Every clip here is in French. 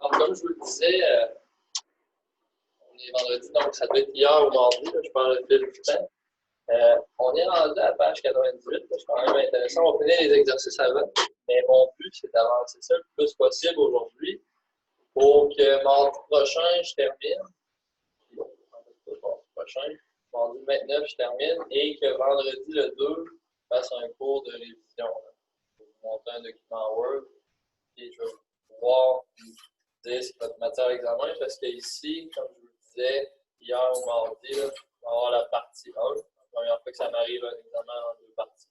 Donc, comme je vous le disais, on est vendredi, donc ça doit être hier ou mardi, là, je parle de fil du temps. On est rendu à la page 98, là, c'est quand même intéressant. On va finir les exercices avant, mais mon but, c'est d'avancer ça le plus possible aujourd'hui pour que mardi prochain, je termine. Mardi 29, je termine et que vendredi le 2, je fasse un cours de révision. Là. Je vais vous montrer un document Word et je vais pouvoir dire c'est votre matière d'examen parce qu'ici, comme je vous le disais, hier ou mardi, là, on va avoir la partie 1. La première fois que ça m'arrive un examen en deux parties.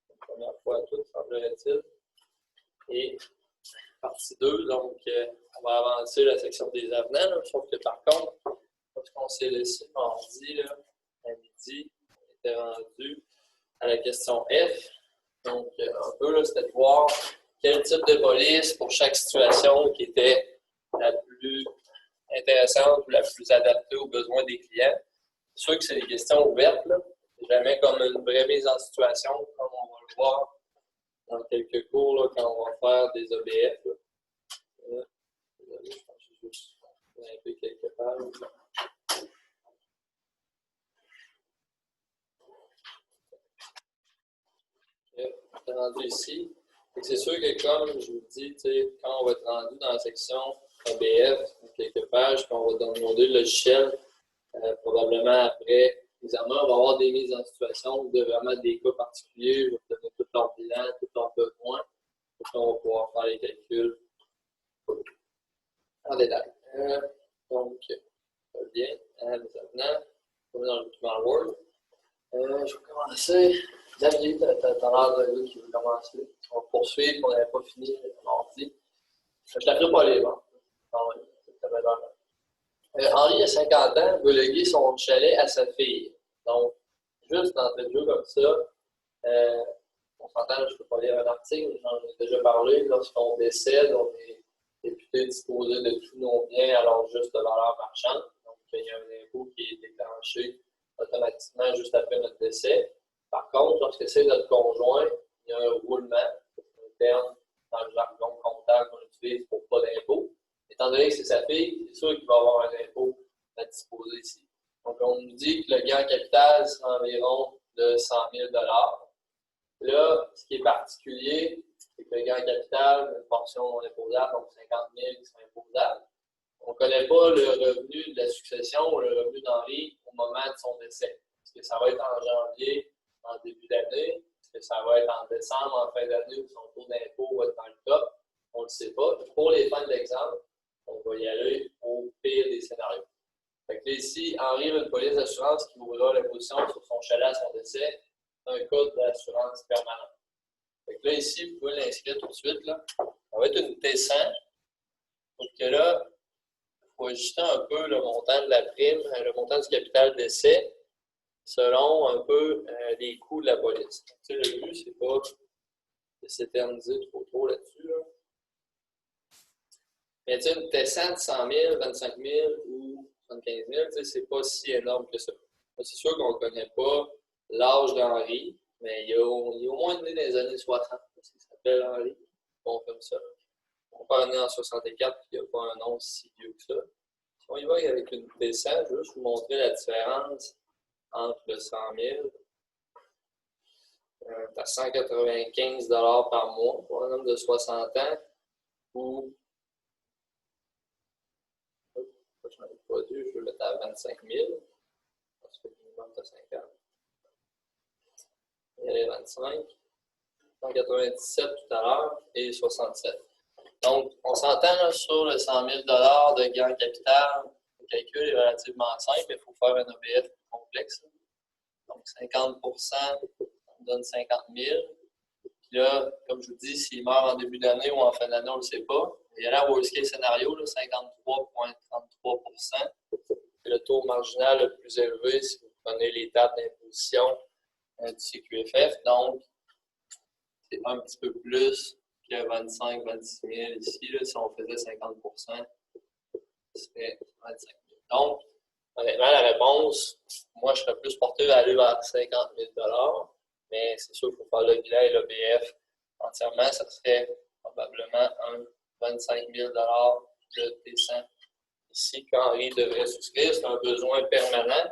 La première fois à tout, semblerait-il. Et partie 2, donc on va avancer la section des avenants, là, sauf que par contre, parce qu'on s'est laissé mardi, là, à midi, on était rendu à la question F. Donc, un peu, là, c'était de voir quel type de police pour chaque situation qui était la plus intéressante ou la plus adaptée aux besoins des clients. C'est sûr que c'est des questions ouvertes, là. C'est jamais comme une vraie mise en situation, comme on va le voir dans quelques cours, là, quand on va faire des OBF. Je pense que j'ai juste grimpé quelques pages. On est rendu ici. C'est sûr que, comme je vous dis, quand on va être rendu dans la section ABF, quelques pages, puis on va downloader le logiciel, probablement après l'examen, on va avoir des mises en situation de vraiment des cas particuliers. Je vais vous donner tout leur bilan, tout leur besoin. Puis on va pouvoir faire les calculs en détail. Donc, bien, les avenants, on est dans le document Word. Je vais commencer. Xavier, tu as l'air de lui qui veut commencer. On va poursuivre, on n'avait pas fini mardi. Je ne t'appelle pas les vents. Henri a 50 ans, veut léguer son chalet à sa fille. Donc, juste d'entrée de jeu comme ça, on s'entend, je ne peux pas lire un article, j'en ai déjà parlé. Lorsqu'on décède, on est réputé disposer de tous nos biens à leur juste valeur marchande. Donc, il y a un impôt qui est déclenché automatiquement juste après notre décès. Par contre, lorsque c'est notre conjoint, il y a un roulement, un terme dans le jargon comptable qu'on utilise pour pas d'impôt. Étant donné que c'est sa fille, c'est sûr qu'il va avoir un impôt à disposer ici. Donc, on nous dit que le gain en capital, c'est environ de 100 000 $. Là, ce qui est particulier, c'est que le gain en capital, une portion non imposable, donc 50 000 qui sont imposables. On ne connaît pas le revenu de la succession ou le revenu d'Henri au moment de son décès. Est-ce que ça va être en janvier, en début d'année? Est-ce que ça va être en décembre, en fin d'année, où son taux d'impôt va être dans le top? On ne le sait pas. Pour les fins de l'exemple, on va y aller au pire des scénarios. Fait que là, ici, Henri a une police d'assurance qui ouvrira l'imposition sur son chalet à son décès, un code d'assurance permanente. Fait que là, ici, vous pouvez l'inscrire tout de suite. Là. Ça va être une T100. Donc là, il faut ajuster un peu le montant de la prime, le montant du capital d'essai, selon un peu les coûts de la police. Tu sais, le but, c'est pas de s'éterniser trop là-dessus. Là. Mais tu sais, une T100 de 100 000, 25 000 ou 75 000, tu sais, c'est pas si énorme que ça. C'est sûr qu'on ne connaît pas l'âge d'Henri, mais il est au moins né dans les années 60, parce qu'il s'appelle Henri. Bon, comme ça. Mon père est né en 64, il n'y a pas un nom si vieux que ça. Si on y va avec une T100, je vais juste vous montrer la différence entre le 100 000 à 195 $ par mois pour un homme de 60 ans ou, je n'avais pas dit, je vais le mettre à 25 000 parce que le minimum est à 50. Il y a les 25, 197 tout à l'heure et 67. Donc, on s'entend là, sur le 100 000 $ de gain en capital. Le calcul est relativement simple, mais il faut faire un OBF complexe. Donc, 50 %, ça nous donne 50 000. Puis là, comme je vous dis, s'il meurt en début d'année ou en fin d'année, on ne le sait pas. Il y a là worst case scénario, 53,33 %. C'est le taux marginal le plus élevé si vous prenez les dates d'imposition du CQFF. Donc, c'est un petit peu plus que 25-26 000 ici. Là, si on faisait 50 %, ce serait 25 000. Donc, honnêtement, la réponse, moi, je serais plus porté à aller vers 50 000 $, mais c'est sûr qu'il faut faire le bilan et l'OBF entièrement. Ça serait probablement un 25 000 de T100. Ici, qu'Henri devrait souscrire, c'est un besoin permanent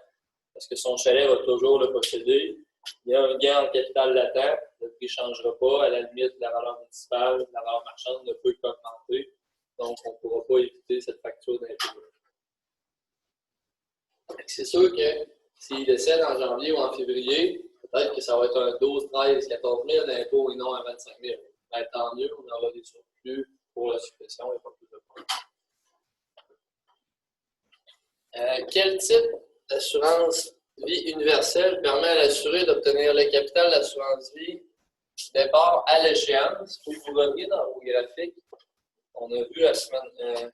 parce que son chalet va toujours le posséder. Il y a un gain en capital latent, le prix ne changera pas. À la limite, la valeur municipale, la valeur marchande ne peut qu'augmenter. Donc, on ne pourra pas éviter cette facture d'impôt. C'est sûr que s'il décède en janvier ou en février, peut-être que ça va être un 12, 13, 14 000 d'impôt et non un 25 000. Ben, tant mieux, on aura des surplus pour la suppression et pas plus de problème. Quel type d'assurance vie universelle permet à l'assuré d'obtenir le capital d'assurance vie départ à l'échéance? Il faut que vous reveniez dans vos graphiques. On a vu la semaine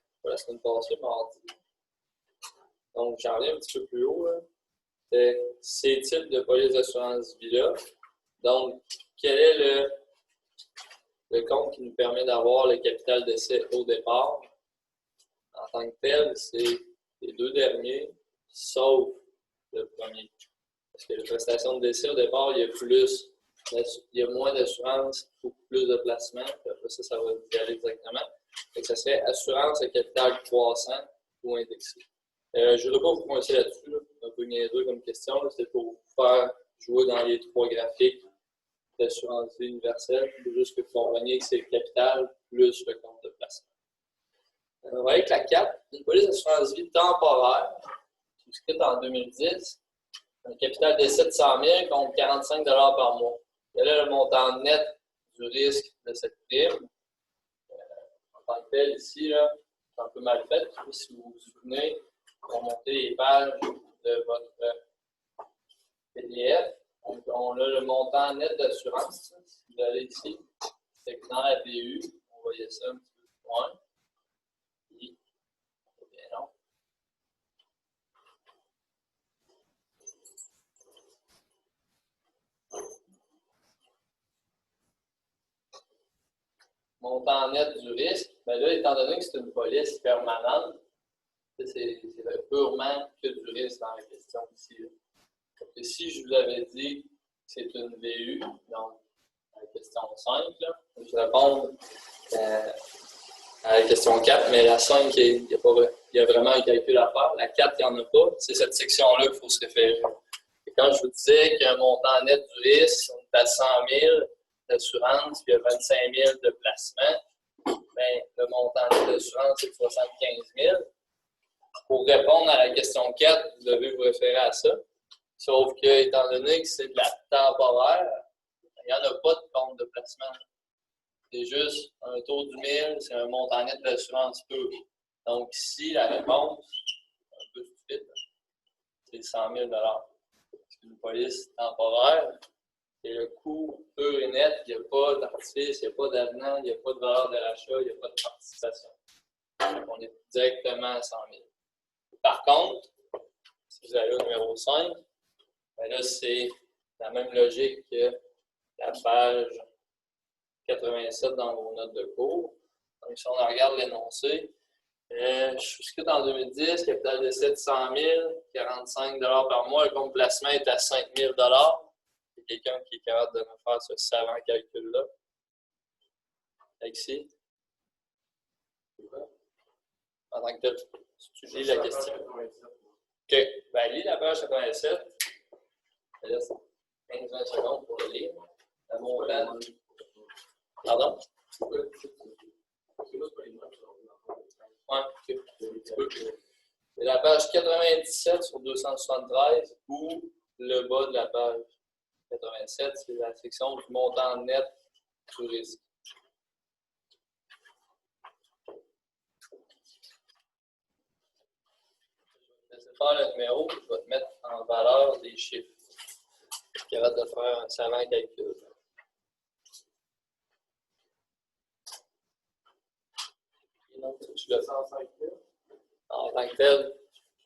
passée, mardi. Donc, j'en reviens un petit peu plus haut. C'est ces types de police d'assurance vie-là. Donc, quel est le compte qui nous permet d'avoir le capital d'essai au départ? En tant que tel, c'est les deux derniers, sauf le premier. Parce que les prestations de décès au départ, il y a moins d'assurance, beaucoup plus de placements. Puis après ça, ça va y aller directement. Donc, ça serait assurance à capital croissant ou indexé. Je ne voudrais pas vous coincer là-dessus, là. C'est un peu niaiseux comme question. C'est pour vous faire jouer dans les trois graphiques d'assurance vie universelle. Il faut juste que vous compreniez que c'est le capital plus le compte de placement. On va avec la 4, une police d'assurance vie temporaire, souscrite en 2010, un capital d'essai de 100 000 contre 45 $ par mois. Quel est le montant net du risque de cette prime? En tant que tel, ici, c'est un peu mal fait. Si vous vous souvenez, remonter les pages de votre PDF. Donc, on a le montant net d'assurance. Si vous allez ici, c'est que dans la BU, on voyait ça un petit peu plus loin. Non. Montant net du risque, bien là, étant donné que c'est une police permanente, c'est purement que du risque dans la question ici. Et si je vous avais dit que c'est une VU, donc la question 5, là, je réponds à la question 4, mais la 5, il y a vraiment un calcul à faire. La 4, il n'y en a pas. C'est cette section-là qu'il faut se référer. Et quand je vous disais qu'un montant net du risque, on est à 100 000 d'assurance, puis il y a 25 000 de placement, bien, le montant net d'assurance, c'est 75 000. Pour répondre à la question 4, vous devez vous référer à ça. Sauf que, étant donné que c'est de la temporaire, il n'y en a pas de compte de placement. C'est juste un taux du 1000, c'est un montant net d'assurance pure. Donc ici, la réponse, un peu stupide, c'est 100 000 $. C'est une police temporaire. Et le coût pur et net, il n'y a pas d'artifice, il n'y a pas d'avenant, il n'y a pas de valeur de l'achat, il n'y a pas de participation. Donc, on est directement à 100 000. Par contre, si vous allez au numéro 5, ben là, c'est la même logique que la page 87 dans vos notes de cours. Donc, si on regarde l'énoncé, je suis souscrit en 2010, capital d'essai de 100 000, 45 $ par mois, le compte de placement est à 5 000 $. Il y a quelqu'un qui est capable de me faire ce savant calcul-là. Ici. En tant que tel, tu lis la question. OK. Ben, lis la page 87. Je laisse 15-20 secondes pour le lire. La montagne. Pardon? Ouais, OK. C'est la page 97 sur 273 ou le bas de la page 87, c'est la section du montant net du risque. Je vais laisser faire le numéro, je vais te mettre en valeur des chiffres. Je suis capable de faire un savant calcul. Tu le 105 000. En tant que tel,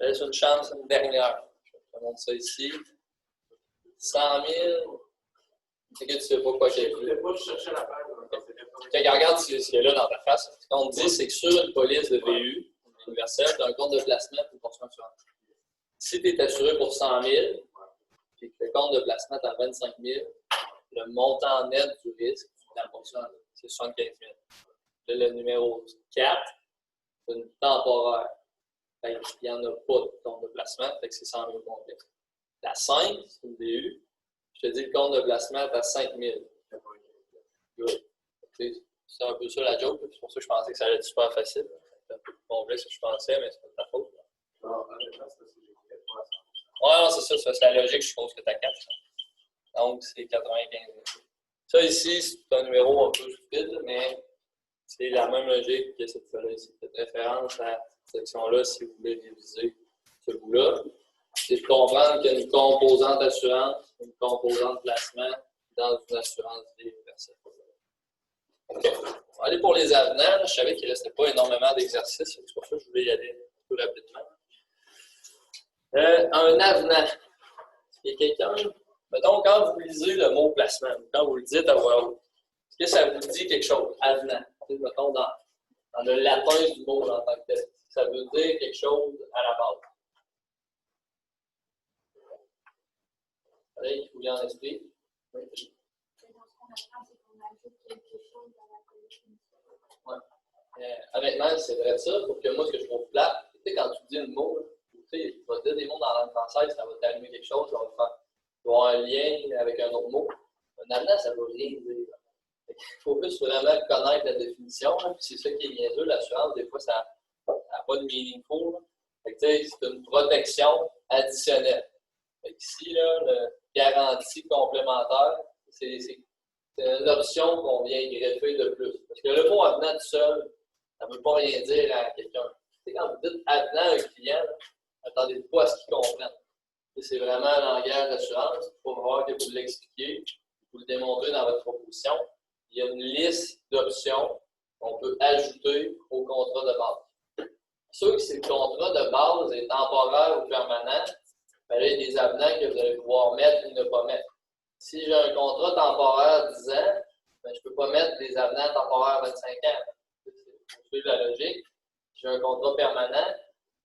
je laisse une chance, une dernière. Je vais te montrer ça ici. 100 000. C'est que tu ne sais pas quoi calculer. Je ne sais pas, je cherchais la page. Quand regarde ce qu'il y a là dans ta face, ce qu'on dit, c'est que sur une police de VU universelle, tu as un compte de placement pour portion assurance. Si tu es assuré pour 100 000, et que le compte de placement est à 25 000, le montant net du risque, c'est 75 000. Le numéro 4, c'est une temporaire. Il n'y en a pas de compte de placement, fait que c'est 100 000 complet. La 5, c'est une BU. Je te dis le compte de placement est à 5 000. C'est un peu ça la joke. C'est pour ça que je pensais que ça allait être super facile. C'est un peu plus complexe que je pensais, mais c'est pas de ta faute. Ouais, c'est ça. C'est la logique, je suppose que tu as 4. Donc, c'est 95 000. Ça ici, c'est un numéro un peu stupide, mais c'est la même logique que cette fois-là ici. Faites référence à cette section-là si vous voulez réviser ce bout-là. C'est de comprendre qu'il y a une composante assurance, une composante placement dans une assurance vie universelle. OK. On va aller pour les avenants. Je savais qu'il ne restait pas énormément d'exercices, c'est pour ça que je voulais y aller un peu rapidement. Un avenant. Il y a quelqu'un. Mettons, quand vous lisez le mot placement, quand vous le dites à voix haute, est-ce que ça vous dit quelque chose? Avenant. Mettons, dans le latin du mot en tant que tel. Ça veut dire quelque chose à la base. Allez, il faut bien en esprit. Oui. Honnêtement, c'est vrai ça. Pour que moi, ce que je trouve plate, tu sais, quand tu dis un mot, tu sais, tu vas dire des mots dans la langue française, ça va t'allumer quelque chose, ça va te faire avoir un lien avec un autre mot. Un avenant, ça ne veut rien dire. Il faut juste vraiment connaître la définition. C'est ça qui est niaiseux. L'assurance, des fois, ça n'a pas de meaningful. C'est une protection additionnelle. Ici, là, le garantie complémentaire, c'est une option qu'on vient greffer de plus. Parce que le mot avenant tout seul, ça ne veut pas rien dire à quelqu'un. Quand vous dites avenant à un client, attendez pas à ce qu'il comprenne. C'est vraiment un langage d'assurance. Il faut voir que vous l'expliquez, vous le démontrez dans votre proposition. Il y a une liste d'options qu'on peut ajouter au contrat de base. Ceux que le contrat de base est temporaire ou permanent, ben là, il y a des avenants que vous allez pouvoir mettre ou ne pas mettre. Si j'ai un contrat temporaire 10 ans, ben, je ne peux pas mettre des avenants temporaires 25 ans. Pour suivre la logique. Si j'ai un contrat permanent,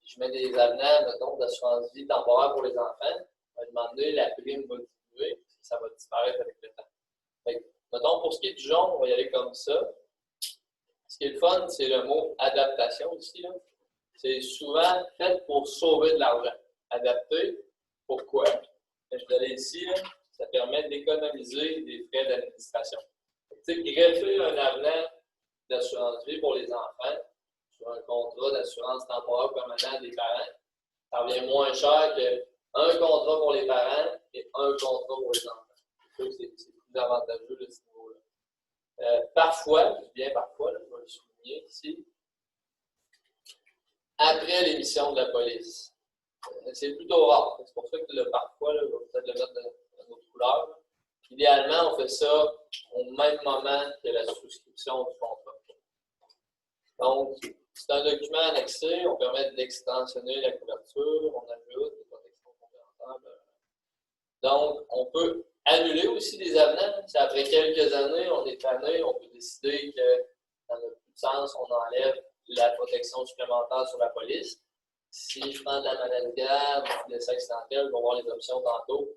je mets des avenants, mettons, d'assurance vie temporaire pour les enfants, à un moment donné, la prime va diminuer, ça va disparaître avec le temps. Fait que, mettons, pour ce qui est du jaune, on va y aller comme ça. Ce qui est le fun, c'est le mot adaptation ici. C'est souvent fait pour sauver de l'argent. Adapter, pourquoi? Je vais aller ici, là, ça permet d'économiser des frais d'administration. Tu sais, greffer un avenant d'assurance vie pour les enfants sur un contrat d'assurance temporaire permanent des parents, ça revient moins cher qu'un contrat pour les parents et un contrat pour les enfants. Je trouve que c'est plus avantageux de ce niveau-là. Parfois, bien parfois, là, je vais le souligner ici, après l'émission de la police. C'est plutôt rare. C'est pour ça que le parfois, là, je vais peut-être le mettre dans notre couleur. Idéalement, on fait ça au même moment que la souscription du contrat. Donc, c'est un document annexé, on permet d'extensionner la couverture, on ajoute des protections complémentaires. Donc, on peut annuler aussi des avenants. Si après quelques années, on est tanné, on peut décider que ça n'a plus de sens, on enlève la protection supplémentaire sur la police. Si je prends de la maladie grave, du décès accidentel, on va voir les options tantôt.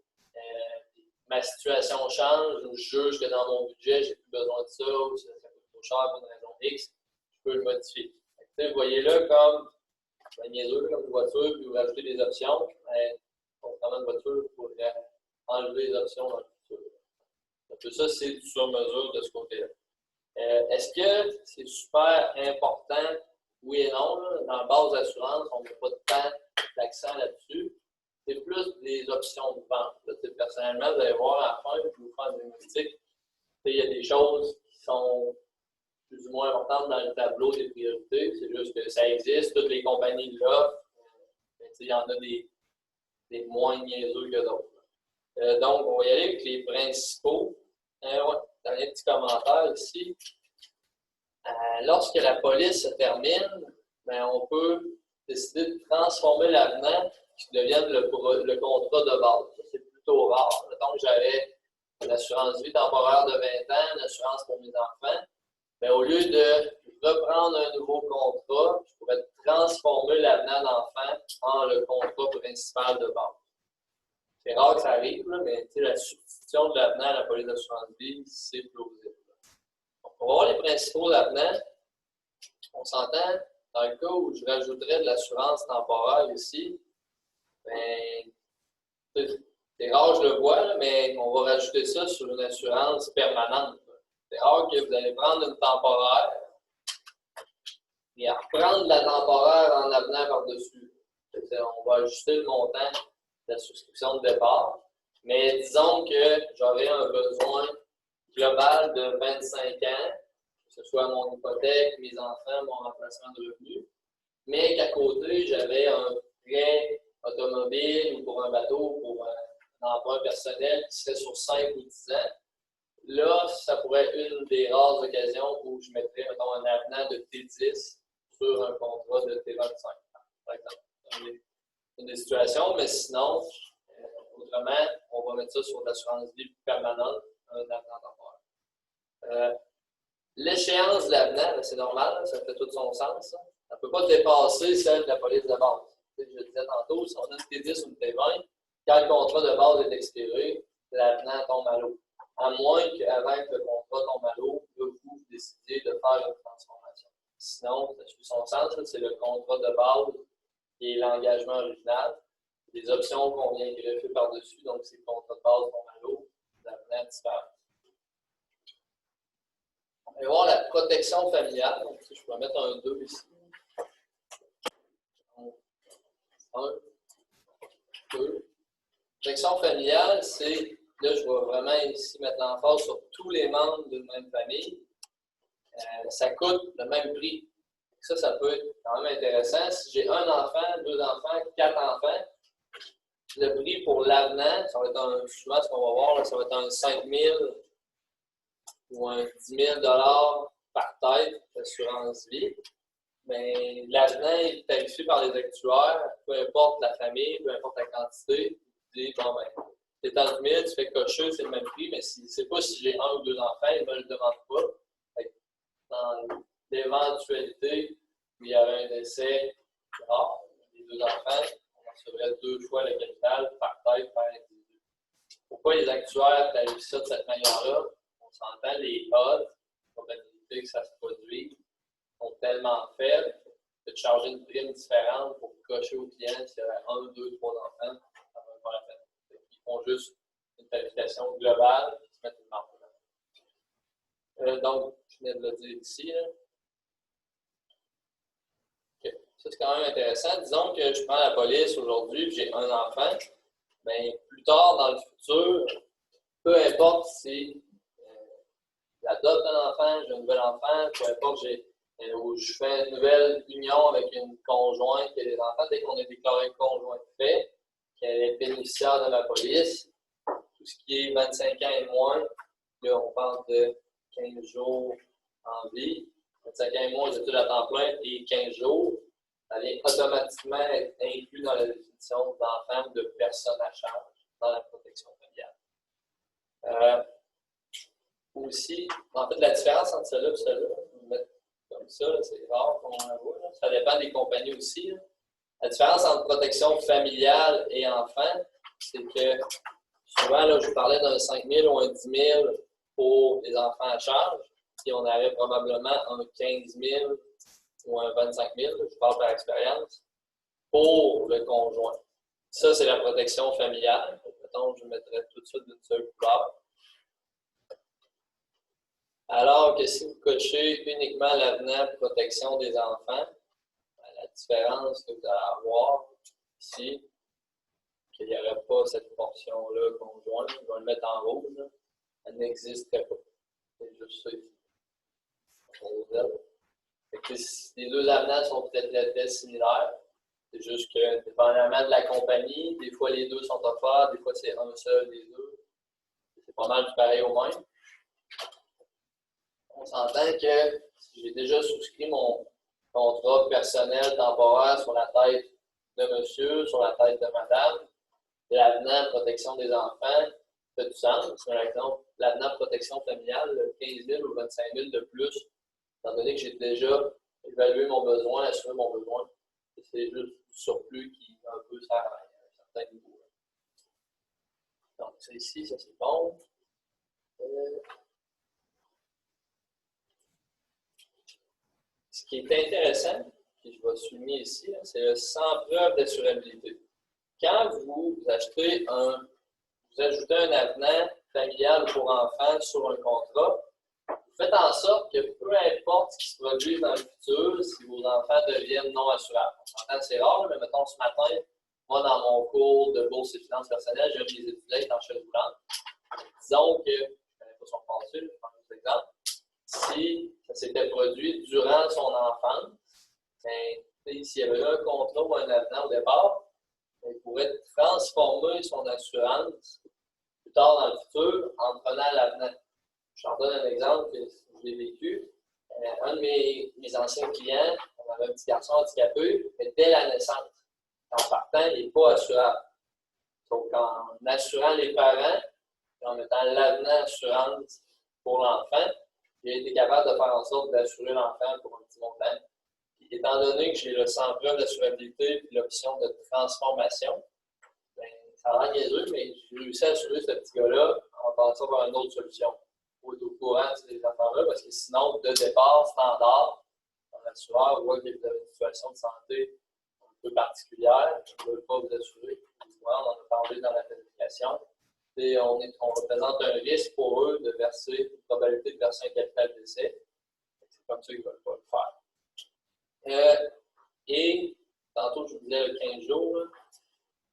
Ma situation change, ou je juge que dans mon budget, j'ai plus besoin de ça, ou ça coûte trop cher pour une raison X, je peux le modifier. Vous voyez là comme un niaiseux, comme une voiture, puis vous rajoutez des options. Contrairement à une voiture, il faudrait enlever les options dans le futur. Donc, ça, c'est du sur-mesure de ce côté-là. Est-ce que c'est super important? Oui et non. Là. Dans la base d'assurance, on ne met pas de temps d'accent là-dessus. C'est plus des options de vente. Là, personnellement, vous allez voir à la fin, je vais vous faire une diagnostic. Il y a des choses qui sont plus ou moins importantes dans le tableau des priorités. C'est juste que ça existe, toutes les compagnies l'offrent. Il y en a des moins niaiseux que d'autres. Donc, on va y aller avec les principaux. Dernier petit commentaire ici. Lorsque la police se termine, bien, on peut décider de transformer l'avenant qui devienne le contrat de base. C'est plutôt rare. Donc, j'avais l'assurance vie temporaire de 20 ans, l'assurance pour mes enfants. Mais au lieu de reprendre un nouveau contrat, je pourrais transformer l'avenant d'enfant en le contrat principal de base. C'est rare que ça arrive, là, mais la substitution de l'avenant à la police d'assurance vie, c'est plausible. Donc, on va voir les principaux avenants. On s'entend, dans le cas où je rajouterais de l'assurance temporaire ici, ben, c'est rare, je le vois, là, mais on va rajouter ça sur une assurance permanente. C'est rare que vous allez prendre une temporaire et reprendre la temporaire en avenant par-dessus. On va ajuster le montant de la souscription de départ. Mais disons que j'aurais un besoin global de 25 ans, que ce soit mon hypothèque, mes enfants, mon remplacement de revenus, mais qu'à côté, j'avais un prêt automobile ou pour un bateau, pour un emprunt personnel qui serait sur 5 ou 10 ans. Là, ça pourrait être une des rares occasions où je mettrais, mettons, un avenant de T10 sur un contrat de T25, par exemple. Une des situations, mais sinon, autrement, on va mettre ça sur l'assurance vie permanente, un avenant temporaire. L'échéance de l'avenant, c'est normal, ça fait tout son sens. Ça ne peut pas dépasser celle de la police de base. Je le disais tantôt, si on a une T10 ou une T20, quand le contrat de base est expiré, l'avenant tombe à l'eau. À moins qu'avant que le contrat tombe à l'eau, vous décidiez de faire une transformation. Sinon, ça suit son sens, c'est le contrat de base qui est l'engagement original. Les options qu'on vient greffer par-dessus, donc c'est le contrat de base tombe à l'eau, l'avenant disparaît. On va voir la protection familiale. Donc, je peux mettre un 2 ici. 1, 2. Protection familiale, c'est, là, je vais vraiment ici mettre l'emphase sur tous les membres d'une même famille. Ça coûte le même prix. Ça peut être quand même intéressant. Si j'ai un enfant, 2 enfants, 4 enfants, le prix pour l'avenant, ça va être souvent ce qu'on va voir, là, ça va être un 5 000 ou un 10 000 par tête d'assurance vie. Mais l'avenant est tarifé par les actuaires, peu importe la famille, peu importe la quantité. Tu dis, bon, ben, t'es dans le 1000, tu fais cocher, c'est le même prix, mais si, c'est pas si j'ai 1 ou 2 enfants, ils ne me le demandent pas. Dans l'éventualité où il y aurait un décès rare, les 2 enfants, on recevrait 2 fois le capital par tête par individu. Pourquoi les actuaires tarifent ça de cette manière-là? On s'entend, les odds, la probabilité que ça se produise, sont tellement faibles que de charger une prime différente pour cocher au client s'il y avait 1, 2, 3 enfants, ça ne va pas la peine. Ils font juste une tarification globale et se mettent une marque. Donc, je viens de le dire ici. Okay. Ça, c'est quand même intéressant. Disons que je prends la police aujourd'hui et j'ai un enfant. Bien, plus tard dans le futur, peu importe si j'adopte un enfant, j'ai un nouvel enfant, peu importe, où je fais une nouvelle union avec une conjointe qui a des enfants, dès qu'on a déclaré conjoint de fait, qu'elle est bénéficiaire de la police, tout ce qui est 25 ans et moins, là, on parle de 15 jours en vie, 25 ans et moins d'études à temps plein et 15 jours, ça vient automatiquement être inclus dans la définition d'enfant de personne à charge dans la protection familiale. Aussi, en fait, la différence entre celle-là et celle-là, on va mettre comme ça, c'est rare qu'on en voit, ça dépend des compagnies aussi. Là. La différence entre protection familiale et enfant, c'est que souvent, là, je vous parlais d'un 5 000 ou un 10 000 pour les enfants à charge, puis on avait probablement un 15 000 ou un 25 000, je parle par expérience, pour le conjoint. Ça, c'est la protection familiale. Mettons, je mettrais tout ça d'une seule couleur. Alors que si vous cochez uniquement l'avenant protection des enfants, la différence que vous allez avoir ici, qu'il n'y aurait pas cette portion-là conjointe, je vais le mettre en rouge, là, elle n'existerait pas. C'est juste ça ici. Les deux avenants sont peut-être très similaires. C'est juste que, dépendamment de la compagnie, des fois les deux sont offerts, des fois c'est un seul des deux. C'est pas mal du pareil au même. On s'entend que si j'ai déjà souscrit mon contrat personnel temporaire sur la tête de monsieur, sur la tête de madame, l'avenant protection des enfants fait du sens. Par exemple, l'avenant protection familiale, 15 000 ou 25 000 de plus, étant donné que j'ai déjà évalué mon besoin, assuré mon besoin. C'est juste du surplus qui un peu sert à un certain niveau. Donc, ça ici, ça c'est bon. Ce qui est intéressant, que je vais souligner ici, c'est le sans preuve d'assurabilité. Quand vous ajoutez un avenant familial pour enfants sur un contrat, vous faites en sorte que peu importe ce qui se produit dans le futur, si vos enfants deviennent non assurables. C'est rare, mais mettons ce matin, moi, dans mon cours de bourse et finances personnelles, j'ai mis des étudiants en chaise roulante. Disons que, je ne connais pas son passé, je prends un exemple, si ça s'était produit durant son enfance, s'il y avait eu un contrat ou un avenant au départ, il pourrait transformer son assurance plus tard dans le futur en prenant l'avenant. Je t'en donne un exemple que je l'ai vécu. Un de mes anciens clients, on avait un petit garçon handicapé, mais dès la naissance, en partant, il n'est pas assurable. Donc, en assurant les parents, et en mettant l'avenant assurance pour l'enfant, j'ai été capable de faire en sorte d'assurer l'enfant pour un petit montant. Et étant donné que j'ai le sans preuve d'assurabilité et l'option de transformation, bien, ça a l'air niaiseux, mais j'ai réussi à assurer ce petit gars-là en passant par une autre solution. Il faut être au courant de ces affaires-là, parce que sinon, de départ, standard, un assureur voit que vous avez une situation de santé un peu particulière, je ne veux pas vous assurer. On en a parlé dans la planification. Et on représente un risque pour eux de verser une probabilité de verser un capital d'essai. C'est comme ça qu'ils ne veulent pas le faire. Et tantôt, je vous disais le 15 jours,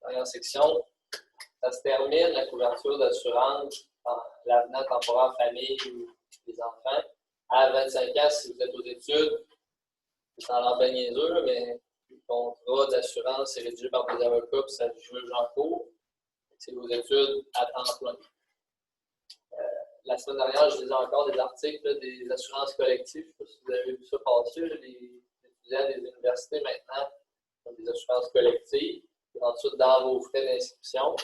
dernière section, ça se termine la couverture d'assurance dans l'avenant temporaire famille ou les enfants. À 25 ans, si vous êtes aux études, ça a l'air bien niaiseux, mais le contrat d'assurance est rédigé par des avocats puis ça juge en cours. C'est vos études à temps plein. La semaine dernière, je lisais encore des articles là, des assurances collectives. Je ne sais pas si vous avez vu ça passer. Les étudiants des universités maintenant ont des assurances collectives. Et ensuite, dans vos frais d'inscription,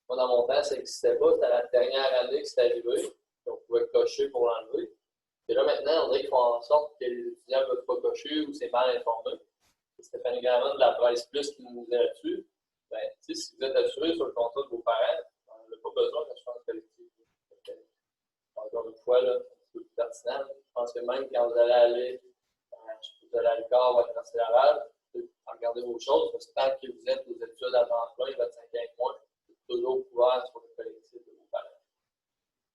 moi, dans mon temps, ça n'existait pas. C'était la dernière année que c'est arrivé. On pouvait cocher pour l'enlever. Et là, maintenant, on dirait qu'ils font en sorte que les étudiants ne peuvent pas cocher ou c'est mal informé. C'est Stéphanie Gramont de la Presse Plus qui nous disait là-dessus. Ben, si vous êtes assuré sur le contrat de vos parents, on n'a pas besoin d'assurance collective. Encore une fois, là, c'est plus pertinent. Je pense que même quand vous allez à l'écart ou à l'Université Laval, vous pouvez regarder vos choses, parce que tant que vous êtes aux études à temps plein, 25 ans et moins, vous êtes toujours couvert sur le collectif de vos parents.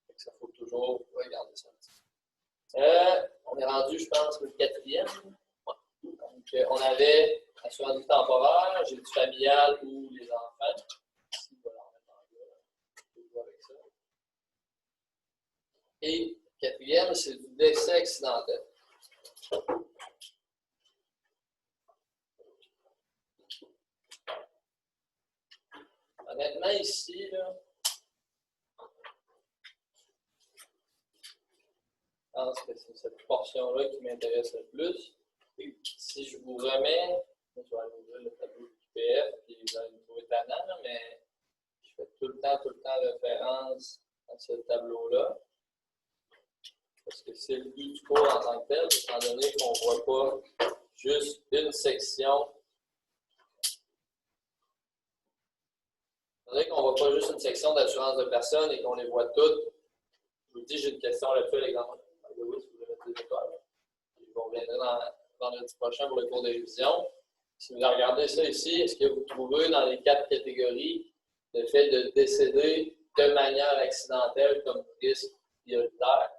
Donc, ça, il faut toujours regarder ça. On est rendu, je pense, le 4e. Ouais. Donc, on avait assurance vie temporaire, j'ai du familial ou les enfants. Ici, on va en mettre en gros, avec ça. Et 4e, c'est du décès accidentel. Honnêtement, ici, là, je pense que c'est cette portion-là qui m'intéresse le plus. Et si je vous remets, je vais aller ouvrir le tableau du PF, puis vous allez me trouver tannant, mais je fais tout le temps référence à ce tableau-là. Parce que c'est le but du cours en tant que tel, étant donné qu'on ne voit pas juste une section. Étant donné qu'on ne voit pas juste une section d'assurance de personnes et qu'on les voit toutes, je vous dis, j'ai une question là-dessus, l'exemple. Oui, si vous voulez mettre des étoiles. Je vous reviendrai dans le prochain pour le cours de révision. Si vous regardez ça ici, est-ce que vous trouvez dans les 4 catégories le fait de décéder de manière accidentelle comme risque prioritaire?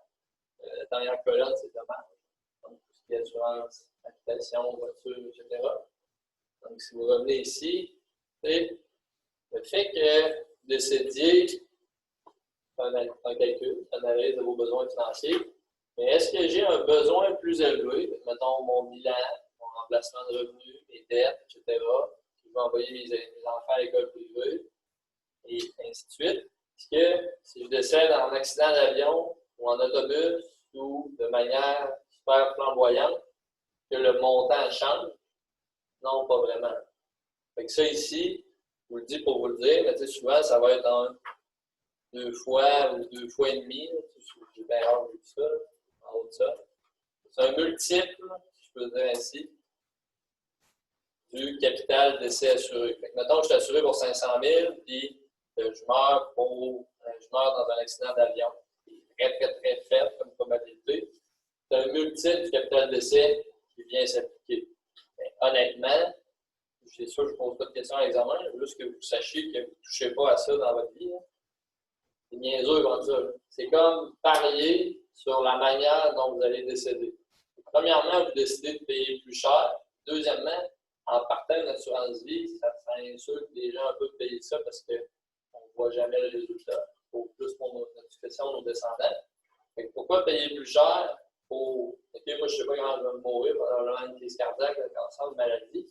La dernière colonne, c'est dommage. Donc, tout ce qui est assurance, habitation, voiture, etc. Donc, si vous revenez ici, c'est le fait que vous décédiez, c'est un calcul, une analyse de vos besoins financiers. Mais est-ce que j'ai un besoin plus élevé, mettons mon bilan, mon remplacement de revenus, mes dettes, etc., je vais envoyer mes enfants à l'école privée, et ainsi de suite. Est-ce que si je décède en accident d'avion ou en autobus ou de manière super flamboyante, que le montant change? Non, pas vraiment. Fait que ça ici, je vous le dis pour vous le dire, mais souvent, ça va être en 2 fois ou 2 fois et demi. J'ai bien hâte de ça, en haut de ça. C'est un multiple, si je peux dire ainsi, du capital d'essai assuré. Fait que, mettons que je suis assuré pour 500 000, puis je meurs dans un accident d'avion. C'est très faible comme probabilité. C'est un multiple du capital d'essai qui vient s'appliquer. Honnêtement, c'est sûr que je ne pose pas de questions à l'examen, juste que vous sachiez que vous ne touchez pas à ça dans votre vie. C'est niaiseux comme ça. C'est comme parier sur la manière dont vous allez décéder. Premièrement, vous décidez de payer plus cher. Deuxièmement, en partant d'une assurance vie, ça insulte les gens un peu de payer ça parce qu'on ne voit jamais le résultat. Plus pour notre succession, nos descendants. Pourquoi payer plus cher pour. OK, moi, je ne sais pas comment je vais me mourir, probablement une crise cardiaque, un cancer, une maladie.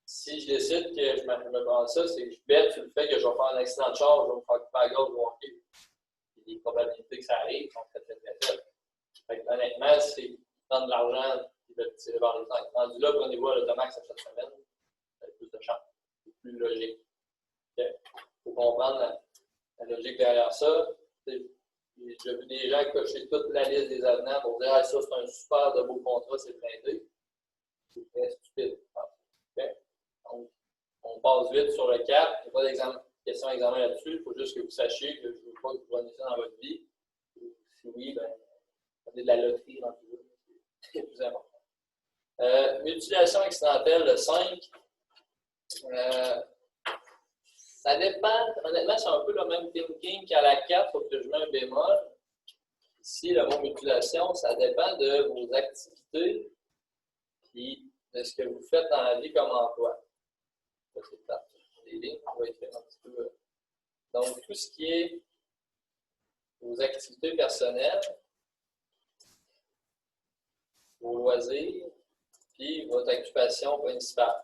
Si je décide que je me prends ça, c'est que je bête sur le fait que je vais faire un accident de char, je vais me faire couper la gorge ou OK. Les probabilités que ça arrive sont très faibles. Honnêtement, c'est prendre de l'argent et de le tirer vers les temps. Rendu là, prenez-vous à l'automax à chaque semaine, ça a plus de chance. C'est plus logique. Il faut comprendre la logique derrière ça. J'ai vu des gens cocher toute la liste des avenants pour dire ça, c'est un super de beau contrat, c'est blindé. C'est très stupide. Okay? Donc, on passe vite sur le 4. Il n'y a pas de question d'examen là-dessus. Il faut juste que vous sachiez que je ne veux pas que vous preniez ça dans votre vie. Si oui, ben, prenez de la loterie dans le jeu. C'est plus important. Mutilation accidentelle, le 5. Ça dépend. Honnêtement, c'est un peu le même thinking qu'à la 4, sauf que je mets un bémol. Ici, le mot mutilation, ça dépend de vos activités et de ce que vous faites dans la vie comme emploi. Ça, c'est plate. Les lignes, on va écrire un petit peu. Donc, tout ce qui est vos activités personnelles, vos loisirs, puis votre occupation principale.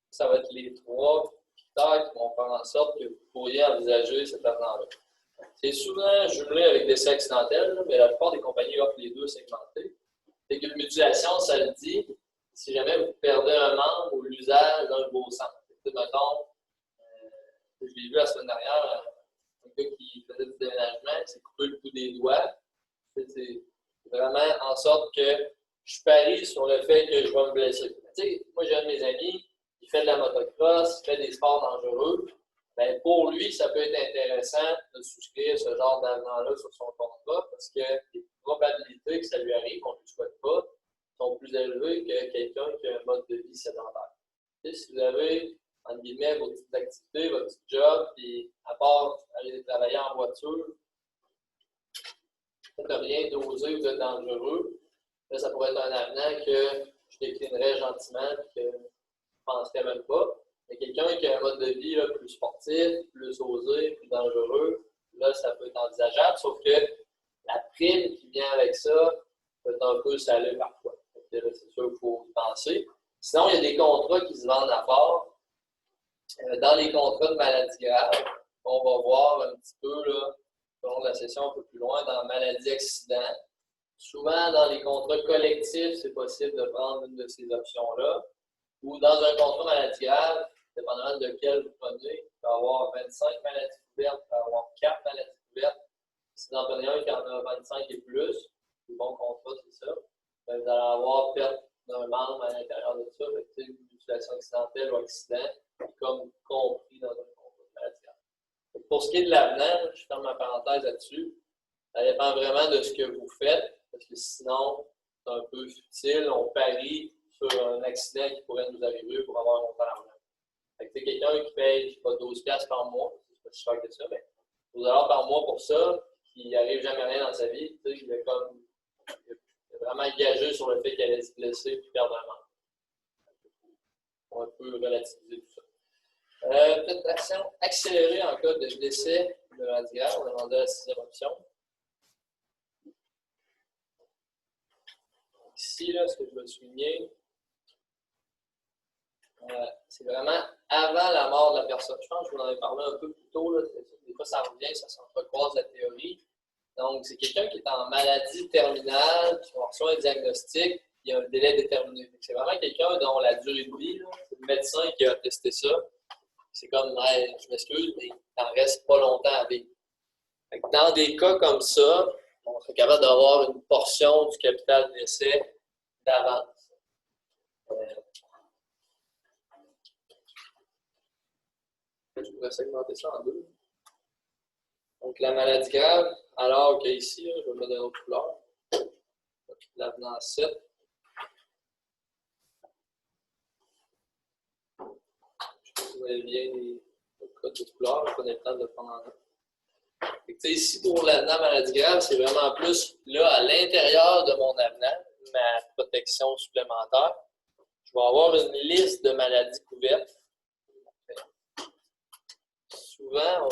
Ça va être les 3 critères qui vont faire en sorte que vous pourriez envisager cet avenant-là. C'est souvent jumelé avec des décès accidentels, mais la plupart des compagnies offrent les deux segmentés. C'est qu'une mutilation, ça le dit, si jamais vous perdez un membre ou l'usage d'un de vos sens. Mettons, je l'ai vu la semaine dernière, un gars qui faisait du déménagement, il s'est coupé le bout des doigts. C'est vraiment en sorte que je parie sur le fait que je vais me blesser. Moi, j'ai un de mes amis, il fait de la motocross, il fait des sports dangereux. Bien, pour lui, ça peut être intéressant de souscrire ce genre d'avenant-là sur son contrat parce que les probabilités que ça lui arrive, on ne lui souhaite pas, sont plus élevées que quelqu'un qui a un mode de vie sédentaire. Si vous avez, entre guillemets, vos petites activités, votre petit job, puis à part aller travailler en voiture, vous ne rien d'oser ou de dangereux, là, ça pourrait être un avenant que je déclinerais gentiment et que je ne penserais même pas. Mais quelqu'un qui a un mode de vie là, plus sportif, plus osé, plus dangereux, là, ça peut être envisageable, sauf que la prime qui vient avec ça peut être un peu salée parfois. C'est sûr qu'il faut y penser. Sinon, il y a des contrats qui se vendent à part. Dans les contrats de maladie grave, on va voir un petit peu, là, selon la session un peu plus loin, dans maladie-accident. Souvent, dans les contrats collectifs, c'est possible de prendre une de ces options-là. Ou dans un contrat maladie grave, dépendamment de quel vous prenez, il peut y avoir 25 maladies couvertes, il peut y avoir 4 maladies couvertes. Si vous en prenez un qui en a 25 et plus, le bon contrat, c'est ça. Vous allez avoir perte d'un membre à l'intérieur de ça. Une mutilation accidentelle ou accident, comme compris dans un contrat de maladie grave. Pour ce qui est de l'avenant, je ferme ma parenthèse là-dessus. Ça dépend vraiment de ce que vous faites, parce que sinon, c'est un peu futile. On parie sur un accident qui pourrait nous arriver pour avoir un montant d'argent. C'est quelqu'un qui paye, je sais pas, 12$ par mois, c'est pas si cher que ça, mais 12$ par mois pour ça, qui n'arrive jamais rien dans sa vie, il est vraiment gagé sur le fait qu'il allait se blesser et perdre un membre. On peut relativiser tout ça. Peut-être action accélérée en cas de décès de maladie grave, on a demandé la 6e option. Ici, là, ce que je veux souligner, c'est vraiment avant la mort de la personne. Je pense que je vous en ai parlé un peu plus tôt. Là. Des fois, ça revient, ça s'entrecroise la théorie. Donc, c'est quelqu'un qui est en maladie terminale, qui reçoit un diagnostic, il y a un délai déterminé. C'est vraiment quelqu'un dont la durée de vie, c'est le médecin qui a testé ça. C'est comme, hey, je m'excuse, mais il n'en reste pas longtemps à vivre. Dans des cas comme ça, on serait capable d'avoir une portion du capital d'essai d'avance. Je pourrais segmenter ça en deux. Donc, la maladie grave, alors qu'ici, je vais mettre une autre couleur. L'avenant 7. voyez bien les codes de couleur, je connais le temps de le prendre en note. Ici, pour l'avenant maladie grave, c'est vraiment plus là, à l'intérieur de mon avenant, ma protection supplémentaire. Je vais avoir une liste de maladies couvertes. Souvent,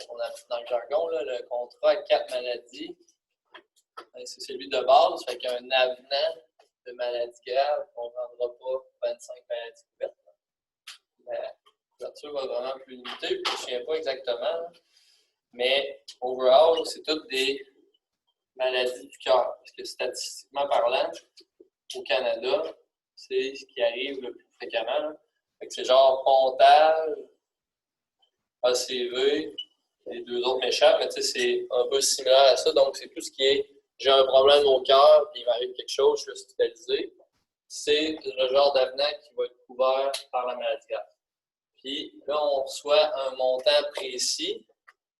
on a dans le jargon là, le contrat à 4 maladies. C'est celui de base, fait qu'un avenant de maladies graves, on ne vendra pas 25 maladies couvertes. La couverture va vraiment plus limitée, je ne me souviens pas exactement. Mais overall, c'est toutes des maladies du cœur. Parce que statistiquement parlant, au Canada, c'est ce qui arrive le plus fréquemment. C'est genre pontage, ACV, les deux autres m'échappent, mais c'est un peu similaire à ça. Donc, c'est tout ce qui est j'ai un problème au cœur, puis il m'arrive quelque chose, je suis hospitalisé. C'est le genre d'avenant qui va être couvert par la maladie grave. Puis là, on reçoit un montant précis.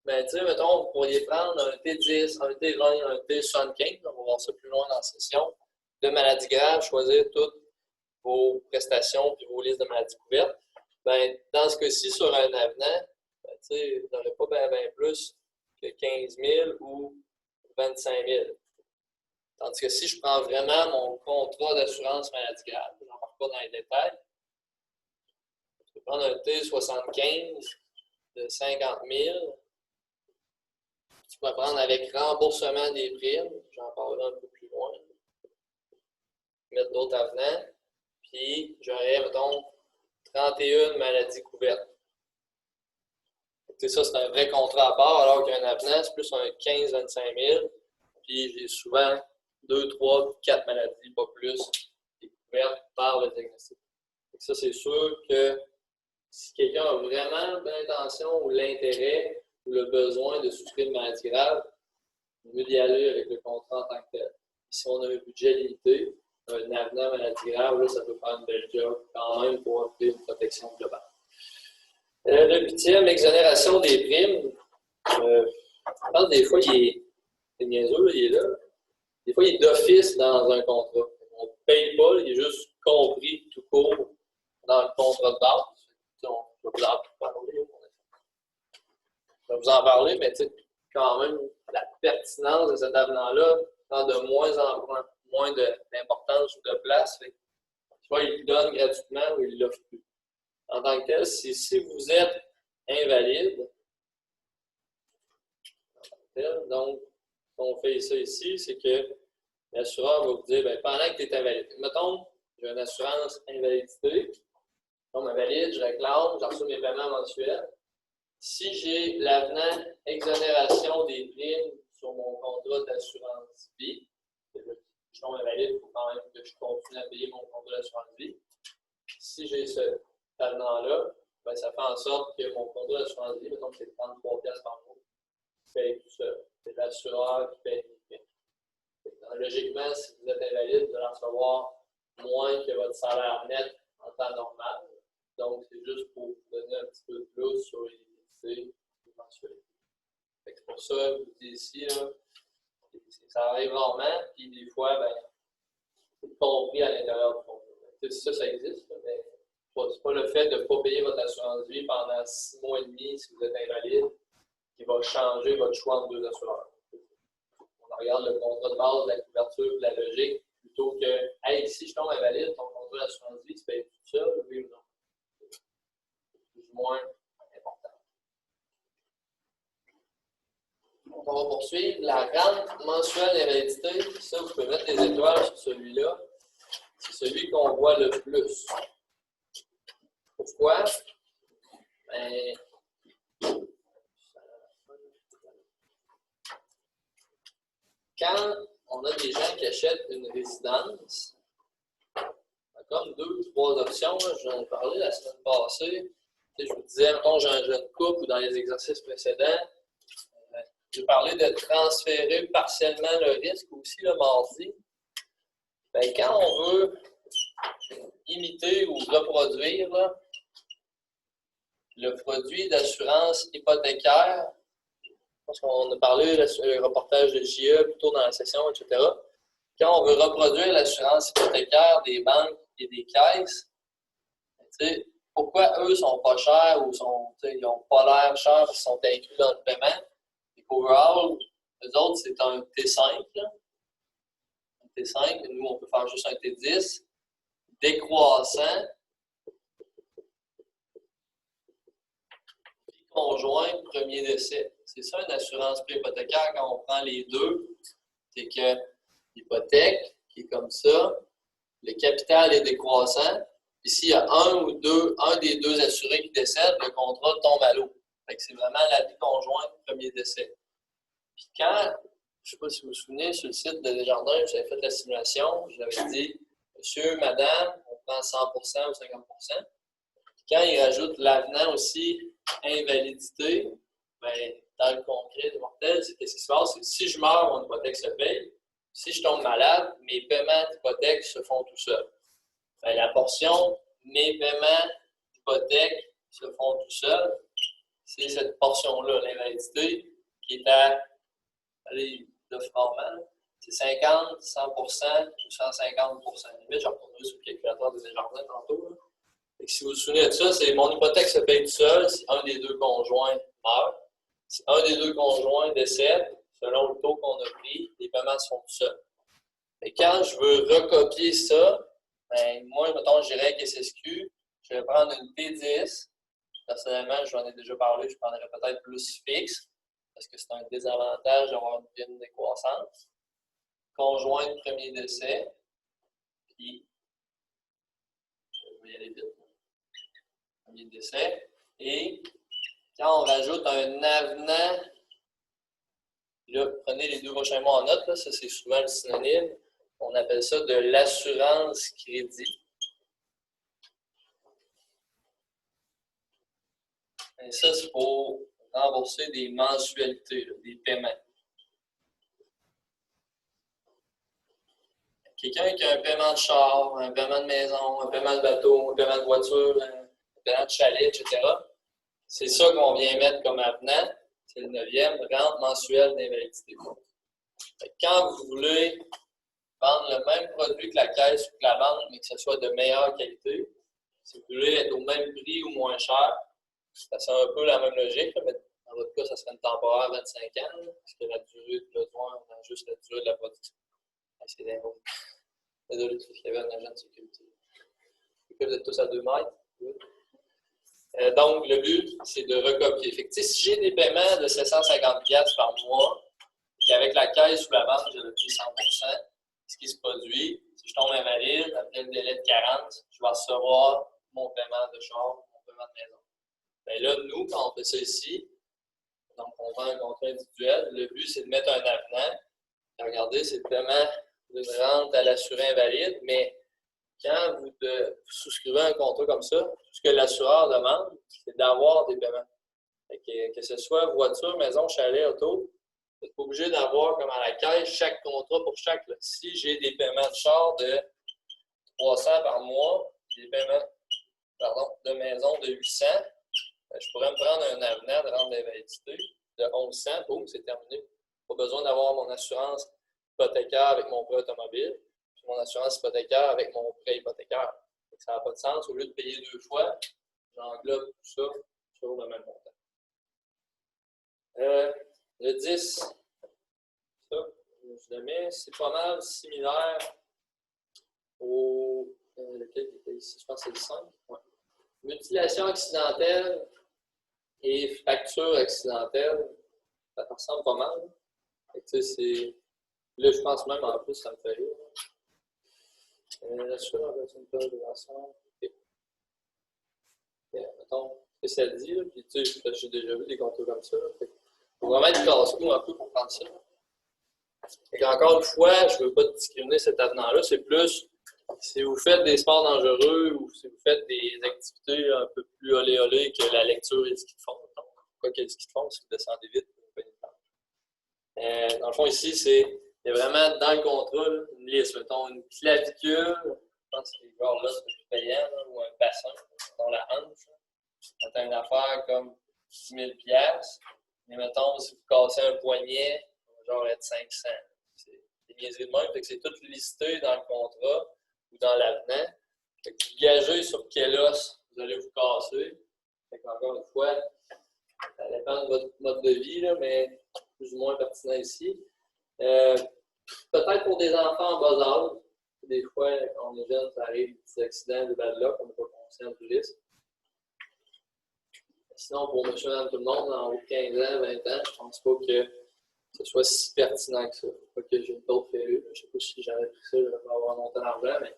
Mais tu sais, mettons, vous pourriez prendre un T10, un T20, un T75, on va voir ça plus loin dans la session, de maladies graves, choisir toutes vos prestations puis vos listes de maladies couvertes. Ben, dans ce cas-ci, sur un avenant, ben, tu sais, vous n'aurez pas bien plus que 15 000 ou 25 000. Tandis que si je prends vraiment mon contrat d'assurance maladie grave, je n'en parle pas dans les détails, je vais prendre un T75 de 50 000. Tu peux prendre avec remboursement des primes, j'en parlerai un peu plus loin. Mettre d'autres avenants. Puis j'aurais, mettons, 31 maladies couvertes. Ça, c'est un vrai contrat à part, alors qu'un avenant, c'est plus un 15-25 000. Puis j'ai souvent 2, 3, 4 maladies, pas plus, couvertes par le diagnostic. Ça, c'est sûr que si quelqu'un a vraiment l'intention ou l'intérêt ou le besoin de souscrire une maladie grave, il mieux d'y aller avec le contrat en tant que tel. Si on a un budget limité, un avenant maladie grave, là, ça peut faire une belle job quand même pour offrir une protection globale. Le 8e, exonération des primes. Je pense des fois, il est niaiseux, il est là. Des fois, il est d'office dans un contrat. On ne paye pas, il est juste compris tout court dans le contrat de base. Je vais vous en parler, mais quand même, la pertinence de cet avenant-là prend de moins d'importance ou de place. Soit il le donne gratuitement ou il ne l'offre plus. En tant que tel, si vous êtes invalide, donc, on fait ça ici, c'est que l'assureur va vous dire, bien, pendant que tu es invalide, mettons, j'ai une assurance invalidité, donc invalide, je réclame, j'ai reçu mes paiements mensuels. Si j'ai l'avenant exonération des primes sur mon contrat d'assurance vie, je tombe invalide, il faut quand même que je continue à payer mon contrat d'assurance vie. Si j'ai ce avenant-là, ben, ça fait en sorte que mon contrat d'assurance vie, mettons que c'est 33$ par mois, je paye tout seul. C'est l'assureur qui paye les primes. Logiquement, si vous êtes invalide, vous allez recevoir moins que votre salaire net en temps normal. Donc, c'est juste pour vous donner un petit peu de plus sur les liquidités mensuelles. C'est pour ça que je vous dis ici, là, ça arrive rarement, puis des fois, ben, c'est compris à l'intérieur du contrat. Ça existe, mais ce n'est pas le fait de ne pas payer votre assurance vie pendant 6 mois et demi si vous êtes invalide qui va changer votre choix entre deux assureurs. On regarde le contrat de base, la couverture, la logique, plutôt que hey, si je tombe invalide, ton contrat d'assurance vie, tu payes tout seul, oui ou non? C'est plus ou moins important. On va poursuivre. La rente mensuelle d'invalidité, ça, vous pouvez mettre des étoiles sur celui-là. C'est celui qu'on voit le plus. Pourquoi? Ben, quand on a des gens qui achètent une résidence, on a comme 2 ou 3 options. J'en ai parlé la semaine passée. Je vous disais, mettons, j'ai un jeune couple ou dans les exercices précédents, j'ai parlé de transférer partiellement le risque aussi le mardi. Bien, quand on veut imiter ou reproduire là, le produit d'assurance hypothécaire, parce qu'on a parlé sur le reportage de JE plus tôt dans la session, etc. Quand on veut reproduire l'assurance hypothécaire des banques et des caisses, pourquoi eux sont pas chers ou ils n'ont pas l'air chers parce qu'ils sont inclus dans le paiement. Et qu'overall, eux autres, c'est un T5. Là. Un T5, mais nous, on peut faire juste un T10. Décroissant. Puis conjoint, premier décès. C'est ça une assurance préhypothécaire quand on prend les deux. C'est que l'hypothèque, qui est comme ça, le capital est décroissant. Puis s'il y a un des deux assurés qui décède, le contrat tombe à l'eau. C'est vraiment la vie conjointe, premier décès. Puis quand, je ne sais pas si vous vous souvenez, sur le site de Desjardins, j'avais fait la simulation, je l'avais dit, monsieur, madame, on prend 100% ou 50%. Puis quand il rajoute l'avenant aussi, invalidité, bien, dans le concret de mortel, c'est qu'est-ce qui se passe? C'est que si je meurs, mon hypothèque se paye. Si je tombe malade, mes paiements d'hypothèque se font tout seuls. Bien, la portion mes paiements d'hypothèque se font tout seuls, c'est cette portion-là, l'invalidité, qui est à, allez, de format, c'est 50, 100% ou 150%. Limite, je retournerai sur le calculateur de Desjardins tantôt. Là. Et si vous vous souvenez de ça, c'est mon hypothèque se paye tout seul si un des deux conjoints meurt. Si un des deux conjoints décède, selon le taux qu'on a pris, les paiements se font tout seuls. Et quand je veux recopier ça, ben, moi, mettons, j'irais avec SSQ, je vais prendre une T10. Personnellement, j'en ai déjà parlé, je prendrais peut-être plus fixe, parce que c'est un désavantage d'avoir une décroissance. Conjoint de premier décès, puis, je vais y aller vite, premier décès, et quand on rajoute un avenant, là, prenez les deux prochains mots en note, là, ça c'est souvent le synonyme, on appelle ça de l'assurance crédit. Et ça, c'est pour rembourser des mensualités, là, des paiements. Quelqu'un qui a un paiement de char, un paiement de maison, un paiement de bateau, un paiement de voiture, un paiement de chalet, etc., c'est ça qu'on vient mettre comme avenant. C'est le 9e, rente mensuelle d'invalidité. Quand vous voulez vendre le même produit que la caisse ou que la banque, mais que ce soit de meilleure qualité, si vous voulez être au même prix ou moins cher, ça c'est un peu la même logique, mais dans votre cas, ça serait une temporaire à 25 ans, parce que la durée de besoin, on a juste la durée de la production. C'est dingue. Désolé, il y avait un agent de sécurité. Vous êtes tous à 2 mètres. Donc, le but, c'est de recopier. Fait que, si j'ai des paiements de 750$ par mois, et avec la caisse ou la banque, j'ai pris 100%, ce qui se produit, si je tombe invalide, après le délai de 40, je vais recevoir mon paiement de char, mon paiement de maison. Bien là, nous, quand on fait ça ici, donc on vend un contrat individuel, le but, c'est de mettre un avenant. Regardez, c'est le paiement d'une rente à l'assuré invalide, mais quand vous souscrivez un contrat comme ça, tout ce que l'assureur demande, c'est d'avoir des paiements. Que ce soit voiture, maison, chalet, auto, vous n'êtes pas obligé d'avoir comme à la caisse chaque contrat pour chaque. Là. Si j'ai des paiements de char de 300 par mois, des paiements de maison de 800, ben, je pourrais me prendre un avenant de rente d'invalidité de 1100, boum, c'est terminé. Pas besoin d'avoir mon assurance hypothécaire avec mon prêt automobile, puis mon assurance hypothécaire avec mon prêt hypothécaire. Ça n'a pas de sens. Au lieu de payer 2 fois, j'englobe tout ça sur le même montant. Le 10, ça, je le mets, c'est pas mal similaire au. Lequel était ici? Je pense que c'est le 5. Ouais. Mutilation accidentelle et facture accidentelle, ça ressemble pas mal. C'est. Là, je pense même en plus, ça me fait rire. L'assurance avec une période de l'ensemble. Mettons, ce que ça dit, là, puis tu sais, j'ai déjà vu des contours comme ça. Il faut vraiment être casse-cou un peu pour prendre ça. Et encore une fois, je ne veux pas discriminer cet avenant-là, c'est plus si vous faites des sports dangereux ou si vous faites des activités un peu plus olé-olé que la lecture et le ski de fond. Donc, quoi que le ski de fond, si vous descendez vite, vous pouvez le dans le fond, ici, il y a vraiment dans le contrat là, une liste. Mettons une clavicule, je pense que c'est genre là, c'est plus payant, là, ou un bassin, mettons la hanche. Mettons une affaire comme 10 000$. Mais mettons, si vous cassez un poignet, ça va genre être 500. C'est des niaiseries de même, fait que c'est tout listé dans le contrat ou dans l'avenant. Fait que vous gagez sur quel os vous allez vous casser. Encore une fois, ça dépend de votre mode de vie, là, mais plus ou moins pertinent ici. Peut-être pour des enfants en bas âge, des fois, quand on est jeune, ça arrive des petits accidents, des bad luck, on n'est pas conscient du risque. Sinon, pour monsieur, madame, tout le monde, en haut de 15 ans, 20 ans, je ne pense pas que ce soit si pertinent que ça. Pas que j'ai d'autres férus. Je ne sais pas si j'avais pris ça, je vais avoir longtemps d'argent, mais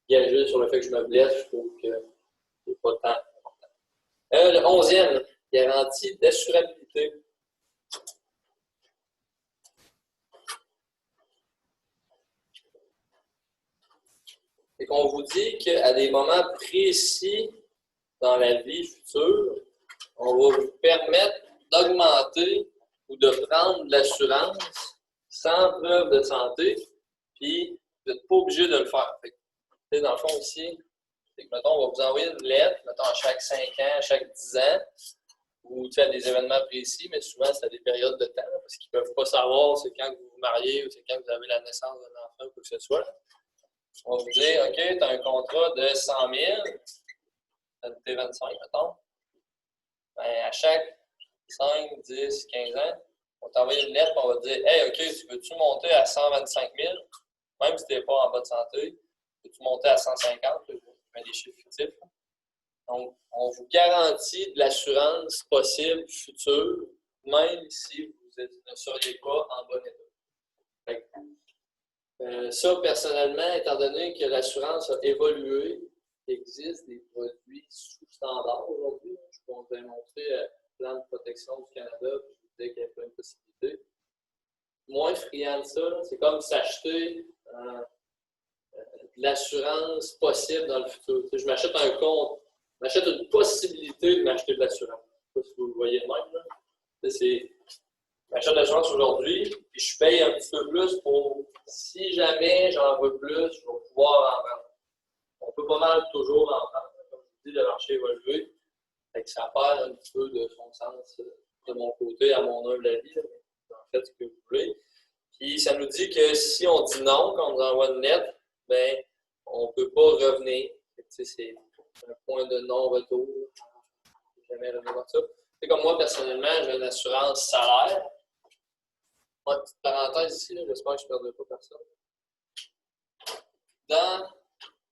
gager sur le fait que je me blesse, je trouve que c'est pas tant important. Le 11e, garantie d'assurabilité. C'est qu'on vous dit qu'à des moments précis dans la vie future, on va vous permettre d'augmenter ou de prendre de l'assurance sans preuve de santé, puis vous n'êtes pas obligé de le faire. Fait que, dans le fond ici, c'est que, mettons, on va vous envoyer une lettre, mettons, à chaque 5 ans, à chaque 10 ans, ou à des événements précis, mais souvent, c'est à des périodes de temps, parce qu'ils ne peuvent pas savoir c'est quand vous vous mariez ou c'est quand vous avez la naissance d'un enfant ou quoi que ce soit. On va vous dire, OK, tu as un contrat de 100 000, ça te fait 25, mettons. Ben, à chaque 5, 10, 15 ans, on va t'envoyer une lettre, on va te dire, hey, OK, tu veux-tu monter à 125 000, même si tu n'es pas en bonne santé, veux-tu monter à 150, je mets des chiffres fictifs. Donc, on vous garantit de l'assurance possible future, même si vous ne seriez pas en bon état. Ça, personnellement, étant donné que l'assurance a évolué, il existe des produits sous-standards aujourd'hui. Je peux vous démontrer le plan de protection du Canada, puis je vous disais qu'il y a plein de possibilités. Moins friand de ça, c'est comme s'acheter de l'assurance possible dans le futur. Je m'achète un compte, je m'achète une possibilité de m'acheter de l'assurance. Je ne sais pas si vous le voyez de même. Là. Je m'achète de l'assurance aujourd'hui, puis je paye un petit peu plus pour, si jamais j'en veux plus, je vais pouvoir en vendre. On peut pas mal toujours en vendre. Comme je vous dis, le marché évolue. Ça perd un petit peu de son sens de mon côté, à mon humble avis. En fait, ce que vous voulez. Puis ça nous dit que si on dit non, quand on nous envoie une lettre, ben, on ne peut pas revenir. C'est un point de non-retour. Je ne vais jamais revenir voir ça. C'est comme moi, personnellement, j'ai une assurance salaire. Une petite parenthèse ici, j'espère que je ne perdrai pas personne. Dans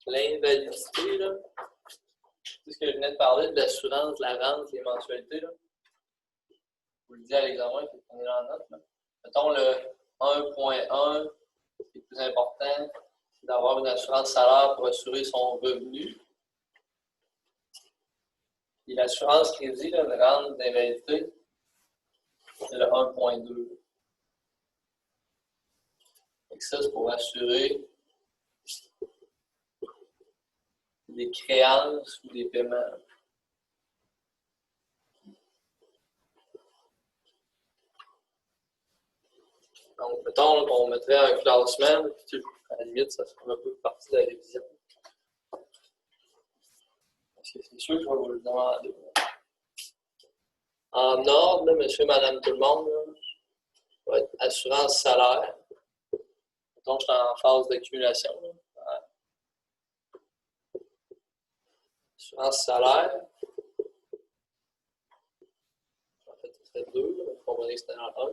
l'invalidité, c'est ce que je venais de parler de l'assurance, la rente, les mensualités. Là. Je vous le dis à l'examen, il faut qu'on est en note. Là. Mettons le 1.1, qui est plus important, c'est d'avoir une assurance salaire pour assurer son revenu. Et l'assurance crédit, là, une rente d'invalidité, c'est le 1.2. Et ça, c'est pour assurer des créances ou des paiements. Donc, mettons qu'on mettrait un classement, puis à la limite, ça ferait un peu partie de la révision. Parce que c'est sûr que je vais vous le demander. En ordre, là, monsieur, madame, tout le monde, là, ça va être assurance salaire. Donc, je suis en phase d'accumulation. Assurance salaire. En fait, ce serait 2. On va dire que c'était en 1.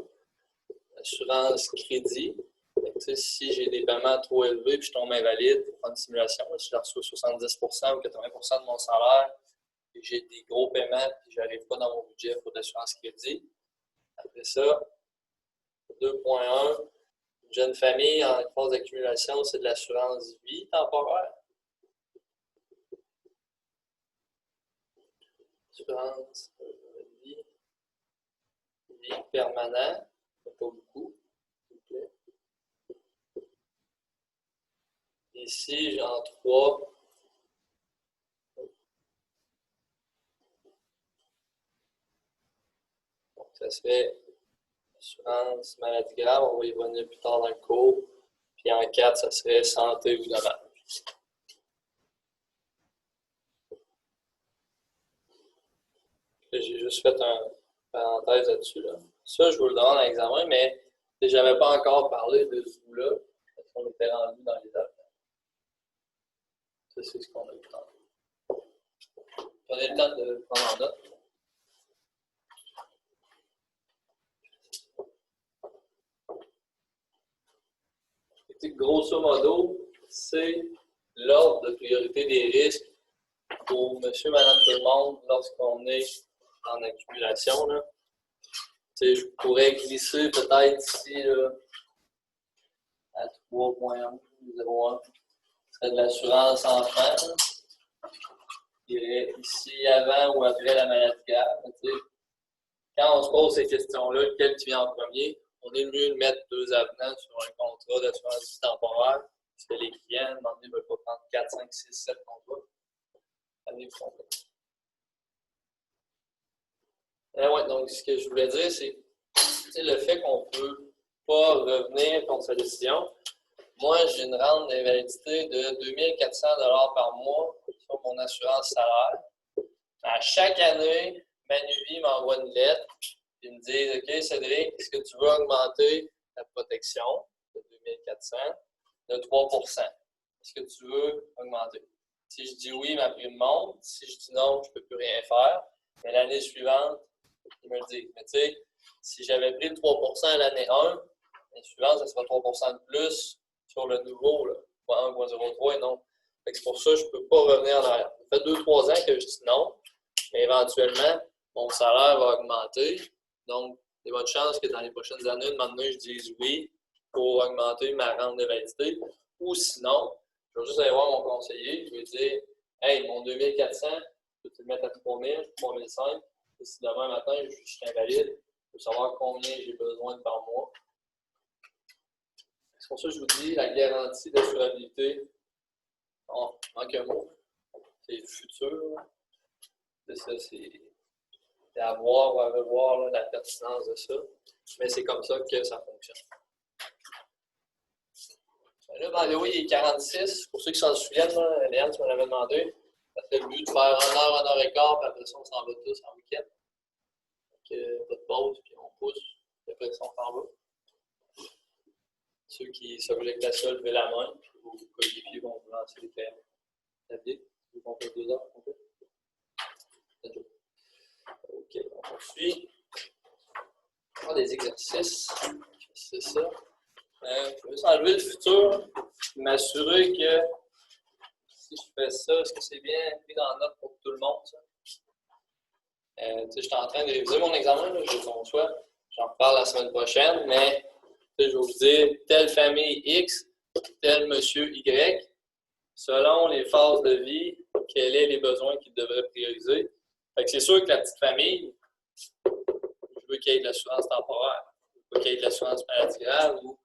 Assurance crédit. Donc, si j'ai des paiements trop élevés et je tombe invalide pour faire une simulation, si je reçois 70% ou 80% de mon salaire et j'ai des gros paiements et je n'arrive pas dans mon budget pour l'assurance crédit. Après ça, 2.1, une jeune famille en phase d'accumulation, c'est de l'assurance vie temporaire. Assurance vie permanente, pas beaucoup. Ici, j'en 3. Donc, ça serait assurance maladie grave, on va y revenir plus tard dans le cours. Puis en 4, ça serait santé ou dommage. J'ai juste fait une parenthèse là-dessus. Là. Ça, je vous le demande à l'examen, mais je n'avais pas encore parlé de ce bout-là, parce qu'on était rendu dans les dates. Ça, c'est ce qu'on a vu tantôt. prenez le temps de prendre en note. Grosso modo, c'est l'ordre de priorité des risques pour monsieur, madame, tout le monde lorsqu'on est en accumulation. Là. Je pourrais glisser peut-être ici là, à 3.1101. Ce serait de l'assurance enfant. Je dirais ici avant ou après la maladie grave. Quand on se pose ces questions-là, lequel qui vient en premier, on est mieux de mettre 2 avenants sur un contrat d'assurance vie temporaire, parce que les clients, à un moment donné, ne veulent pas prendre 4, 5, 6, 7 contrats. Allez, vous comprenez. Ouais, donc, ce que je voulais dire, c'est le fait qu'on ne peut pas revenir contre sa décision. Moi, j'ai une rente d'invalidité de 2 400 $ par mois sur mon assurance salaire. À chaque année, Manuvie m'envoie une lettre. Ils me disent, OK, Cédric, est-ce que tu veux augmenter ta protection de 2400 de 3 % Est-ce que tu veux augmenter? Si je dis oui, ma prime monte. Si je dis non, je ne peux plus rien faire. Mais l'année suivante, ils me le disent. Mais tu sais, si j'avais pris le 3 % à l'année 1, l'année suivante, ça sera 3 % de plus sur le nouveau, là, 1,03 et non. C'est pour ça que je ne peux pas revenir en arrière. Ça fait 2-3 ans que je dis non, mais éventuellement, mon salaire va augmenter. Donc, il y a bonne chance que dans les prochaines années, de maintenant, je dise oui pour augmenter ma rente de validité. Ou sinon, je vais juste aller voir mon conseiller, je vais dire hey, mon 2400, peux-tu le mettre à 3000, 3005? Et si demain matin, je suis invalide, je veux savoir combien j'ai besoin par mois. C'est pour ça que je vous dis la garantie d'assurabilité. En un mot, c'est le futur. C'est ça, c'est à voir ou à revoir là, la pertinence de ça. Mais c'est comme ça que ça fonctionne. Là, by the way, il est 46. Pour ceux qui s'en souviennent, là, Léane, tu m'en avais demandé. Ça fait le but de faire 1 heure et quart, puis après ça, on s'en va tous en week-end. Donc, pas de pause, puis on pousse, puis après ça, on s'en va. Ceux qui s'objectent à ça, levez la main, puis vos coéquipiers vont vous lancer les paires. Tablier, vous vont faire 2 heures, OK, on poursuit. On a des exercices. C'est ça. Je vais juste enlever le futur, m'assurer que si je fais ça, est-ce que c'est bien pris dans la note pour tout le monde? Ça? Je suis en train de réviser mon examen, là, je conçois. J'en reparle la semaine prochaine, mais je vais vous dire telle famille X, tel monsieur Y, selon les phases de vie, quels sont les besoins qu'il devrait prioriser. C'est sûr que la petite famille, je veux qu'il y ait de l'assurance temporaire, je veux qu'il y ait de l'assurance maladie grave ou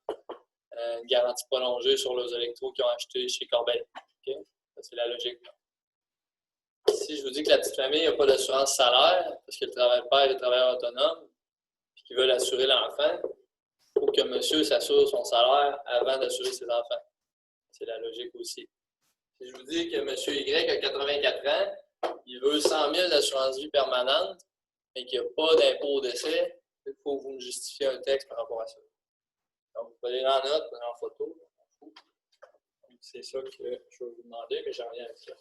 une garantie prolongée sur les électros qu'ils ont acheté chez Corbeil. Okay? Ça, c'est la logique. Si je vous dis que la petite famille n'a pas d'assurance salaire, parce que le père est travailleur autonome, et qu'il veut assurer l'enfant, il faut que monsieur s'assure son salaire avant d'assurer ses enfants. C'est la logique aussi. Si je vous dis que monsieur Y a 84 ans, il veut 100 000 d'assurance vie permanente, mais qu'il n'y a pas d'impôt au décès, il faut que vous me justifiez un texte par rapport à ça. Donc, vous prenez en note, vous prenez en photo. C'est ça que je vais vous demander, mais j'en reviens avec ça.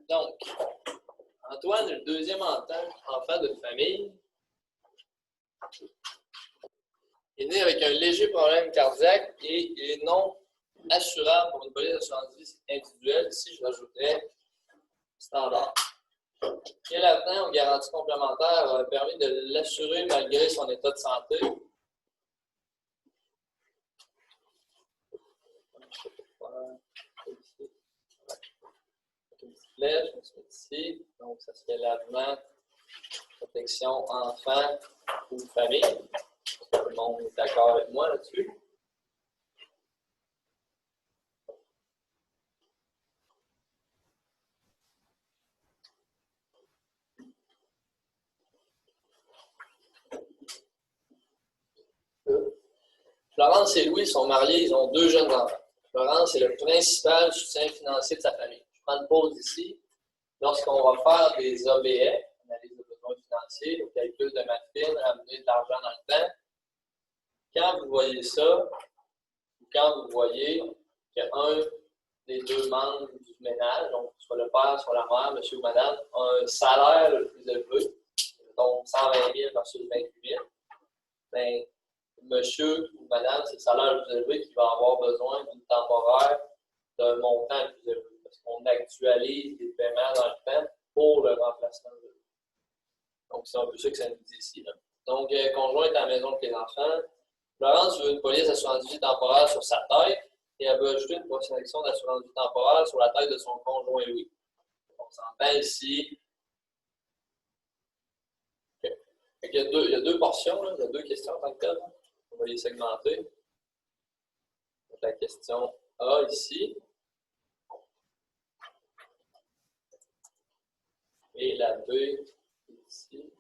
Donc, Antoine est le deuxième enfant d'une famille. Il est né avec un léger problème cardiaque et il est non assurable pour une police d'assurance vie individuelle. Ici, je rajouterais standard. Quel avenant aux garanties complémentaires a permis de l'assurer malgré son état de santé? Une petite flèche, on se met ici. Donc, ça serait l'avenant protection enfant ou famille. Tout le monde est d'accord avec moi là-dessus. Florence et Louis sont mariés, ils ont 2 jeunes enfants. Florence est le principal soutien financier de sa famille. Je prends une pause ici. Lorsqu'on va faire des ABF, analyse de besoins financiers, le calcul de Mathfin, ramener de l'argent dans le temps, quand vous voyez ça, ou quand vous voyez qu'il y a 1 des deux membres du ménage, donc soit le père, soit la mère, monsieur ou madame, a un salaire le plus élevé, donc 120 000 versus 28 000, bien, monsieur ou madame, c'est le salaire le plus élevé qui va avoir besoin d'une temporaire d'un montant le plus élevé, parce qu'on actualise les paiements dans le temps pour le remplacement de l'autre. Donc, c'est un peu ça que ça nous dit ici. Là. Donc, conjoint est à la maison avec les enfants. Florence veut une police d'assurance vie temporaire sur sa tête et elle veut ajouter une protection d'assurance vie temporaire sur la tête de son conjoint, oui. On s'entend ici. Okay. Il y a deux portions, là. Il y a deux questions en tant que telles. On va les segmenter. Donc, la question A ici. Et la B ici.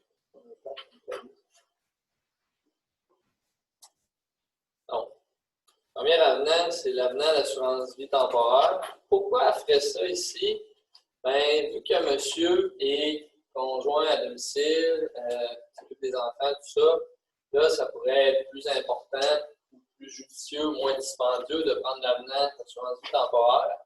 Donc, premier avenant, c'est l'avenant d'assurance vie temporaire. Pourquoi elle ferait ça ici? Bien, vu que monsieur est conjoint à domicile, s'occupe des enfants, tout ça, là, ça pourrait être plus important, plus judicieux, moins dispendieux de prendre l'avenant d'assurance vie temporaire.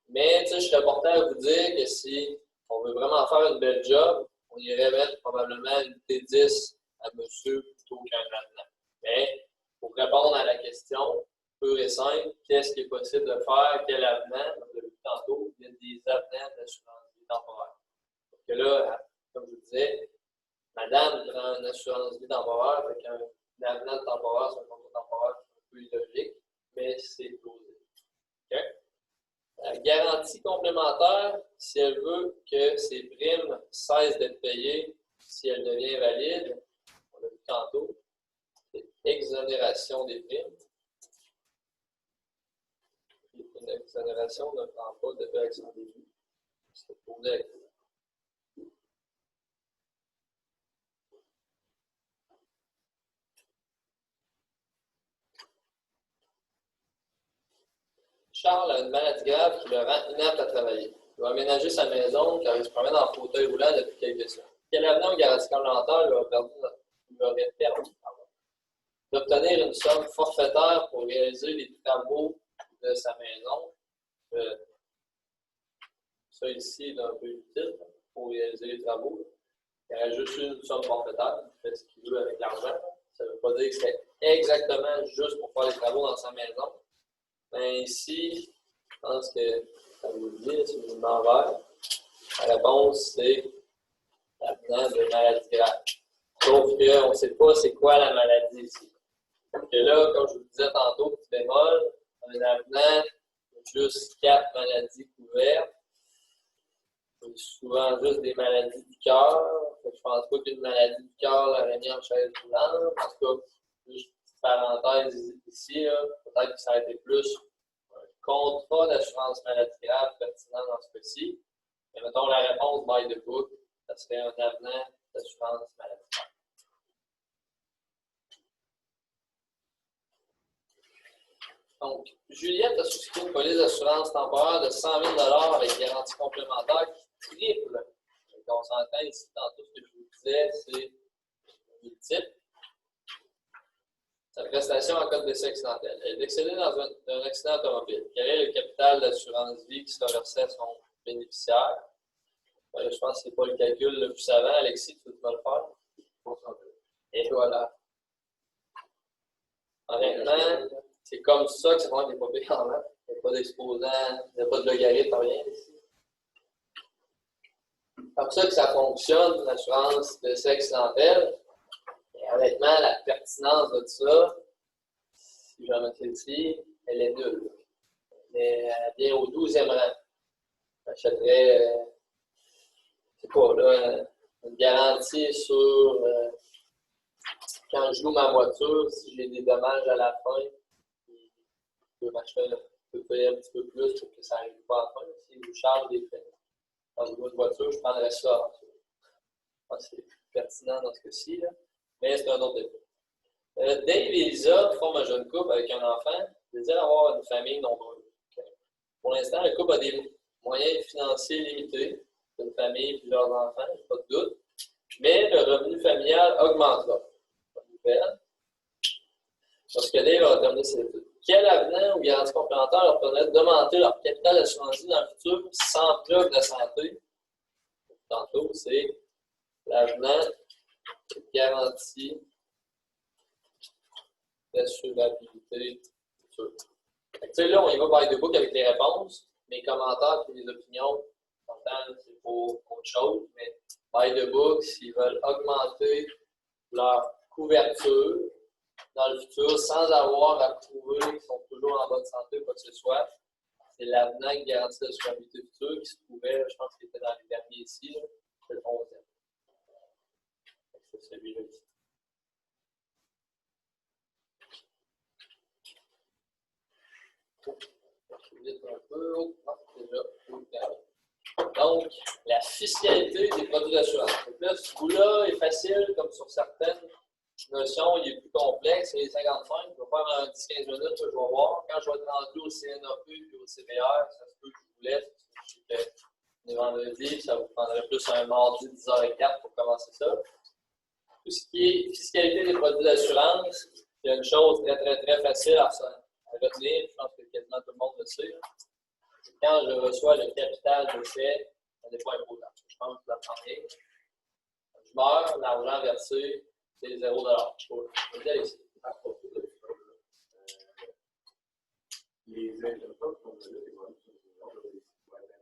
Mais, tu sais, je serais porté à vous dire que si on veut vraiment faire une belle job, on irait mettre probablement une T10 à monsieur plutôt qu'un avenant. Mais, pour répondre à la question, pure et simple, qu'est-ce qui est possible de faire, quel avenant, comme je l'ai vu tantôt, il y a des avenants d'assurance vie temporaire. Donc là, comme je vous disais, madame prend une assurance vie temporaire, avec un avenant temporaire sur un contrat temporaire, c'est un peu illogique, mais c'est posé. Okay? La garantie complémentaire, si elle veut que ses primes cessent d'être payées si elle devient valide, on l'a vu tantôt, c'est exonération des primes. Une exonération ne prend pas de avec son début. C'est posé avec ça. Charles a une maladie grave qui le rend inapte à travailler. Il doit aménager sa maison car il se promène en fauteuil roulant depuis quelques semaines. Quel avenant ou garantie complémentaire lui aurait permis d'obtenir une somme forfaitaire pour réaliser les travaux de sa maison? Ça ici est un peu utile pour réaliser les travaux. Il y a juste une somme forfaitaire, il fait ce qu'il veut avec l'argent. Ça ne veut pas dire que c'est exactement juste pour faire les travaux dans sa maison. Mais ici, je pense que ça vous le dit, si vous m'envers, la réponse c'est l'avenant de maladie grave. Sauf qu'on ne sait pas c'est quoi la maladie ici. Donc là, comme je vous le disais tantôt, petit bémol, un avenant, juste 4 maladies couvertes. C'est souvent juste des maladies du cœur. Je ne pense pas qu'une maladie du cœur l'aurait mis en chaise roulante. En tout cas, juste une petite parenthèse ici, peut-être que ça a été plus un contrat d'assurance maladie grave pertinent dans ce cas-ci. Mais mettons la réponse by the book, ça serait un avenant d'assurance maladie grave. Donc, Juliette a souscrit une police d'assurance temporaire de 100 000 avec garantie complémentaire qui triple. Donc, on s'entend ici, tantôt, ce que je vous disais, c'est multiple. Sa prestation en cas de décès accidentel. Elle est décédée dans un accident automobile. Quel est le capital d'assurance vie qui sera versé à son bénéficiaire? Je pense que ce n'est pas le calcul le plus savant. Alexis, tu veux me le faire? Et voilà. Honnêtement, c'est comme ça que ça va être des papiers en main. Il n'y a pas d'exposant, il n'y a pas de logarithme, rien ici. C'est comme ça que ça fonctionne, l'assurance de décès accidentel. Et honnêtement, la pertinence de ça, si j'en ai ici, elle est nulle. Mais elle vient au 12e rang. J'achèterais, c'est quoi, là, une garantie sur quand je loue ma voiture, si j'ai des dommages à la fin, je peux payer un petit peu plus pour que ça n'arrive pas à la fin. Si je charge des frais. Quand je loue une voiture, je prendrais ça. Je pense que c'est plus pertinent dans ce cas-ci, mais c'est un autre débat. Dave et Lisa forment un jeune couple avec un enfant, désirent avoir une famille nombreuse. Okay. Pour l'instant, le couple a des moyens financiers limités, une famille et leurs enfants, pas de doute, mais le revenu familial augmentera. Bonne nouvelle. Lorsque Dave aura terminé ses études. quel avenant ou garantie complémentaire leur permet d'augmenter leur capital d'assurance vie dans le futur sans preuve de santé? Tantôt, c'est l'avenant garantie d'assurabilité future. Là, on y va by the book avec les réponses. Mes commentaires et mes opinions, c'est pour autre chose, mais by the book, s'ils veulent augmenter leur couverture dans le futur sans avoir à prouver qu'ils sont toujours en bonne santé ou quoi que ce soit, c'est l'avenant qui garantit l'assurabilité future qui se trouvait, je pense qu'il était dans les derniers ici, c'est le 11e. C'est celui-là ici. Vite un peu. Donc, la fiscalité des produits d'assurance. Donc là, ce bout-là est facile, comme sur certaines notions, il est plus complexe. C'est les 55. Je vais faire un 10-15 minutes, je vais voir. Quand je vais être rendu au CNAP et au CBR, ça se peut que je vous laisse. Je sais que les vendredis, ça vous prendrait plus un mardi 10h04 pour commencer ça. Tout ce qui est fiscalité des produits d'assurance, il y a une chose très facile à retenir. Je pense que quasiment tout le monde le sait. Quand je reçois le capital d'essai, ça n'est pas imposable. Je pense que la première. Je meurs, l'argent versé, c'est 0$. Je vais dire ici. Les indicateurs qu'on a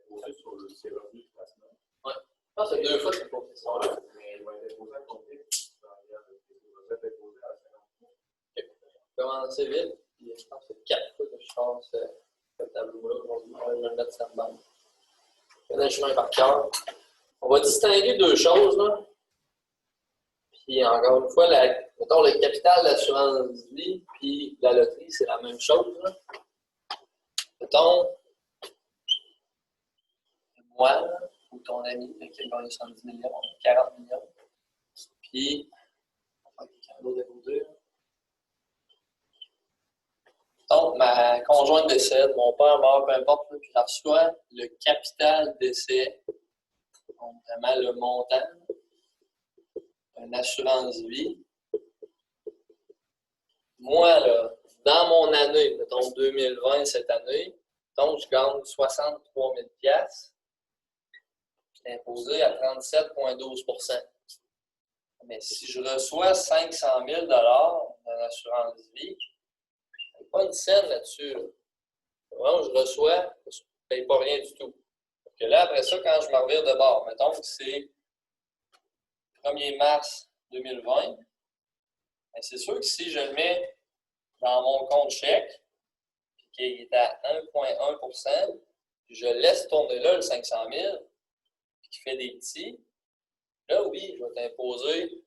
imposés sur ces revenus de placement. Oui. Je pense que c'est 2 fois cette profession-là. Mais il va être imposé à compter dans les recettes imposées à 50%. Je vais commencer vite. Je pense que c'est 4 fois que je pense ce tableau-là aujourd'hui. Je vais le mettre sur la bande. Je vais le chemin par cœur. On va distinguer 2 choses, là. Puis encore une fois, mettons, le capital d'assurance vie puis la loterie, c'est la même chose, là. Mettons, moi, là, ou ton ami qui a gagné 70 millions, 40 millions, puis, on va faire quelqu'un d'autre à vous dire. Donc, ma conjointe décède, mon père meurt, peu importe, puis je reçois le capital d'essai, donc vraiment le montant, une assurance vie. Moi, là, dans mon année, mettons 2020, cette année, donc je gagne 63 000 $. Je suis imposé à 37,12 %. Mais si je reçois 500 000 $ d'une assurance vie, je ne paye pas une scène là-dessus. Là. Vraiment, je reçois, je ne paye pas rien du tout. Donc là, après ça, quand je me revire de bord, mettons que c'est 1er mars 2020, c'est sûr que si je le mets dans mon compte chèque, qui est à 1,1 %, puis je laisse tourner là le 500 000, qui fait des petits, là, oui, je vais t'imposer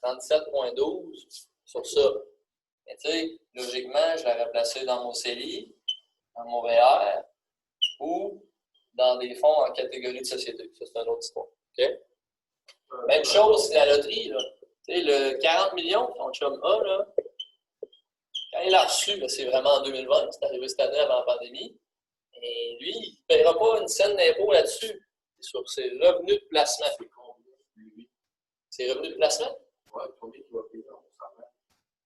à 37,12 sur ça. Mais tu sais, logiquement, je l'aurais placé dans mon CELI, dans mon VR, ou dans des fonds en catégorie de société. Ça, c'est une autre histoire. Okay? Même chose, c'est la loterie. Là. Tu sais, le 40 millions, ton chum A, là, quand il l'a reçu, ben, c'est vraiment en 2020, c'est arrivé cette année avant la pandémie. Et lui, il ne paiera pas une scène d'impôt là-dessus. C'est sur ses revenus de placement. C'est combien, lui? Ses revenus de placement? Oui, combien il va payer dans son salaire?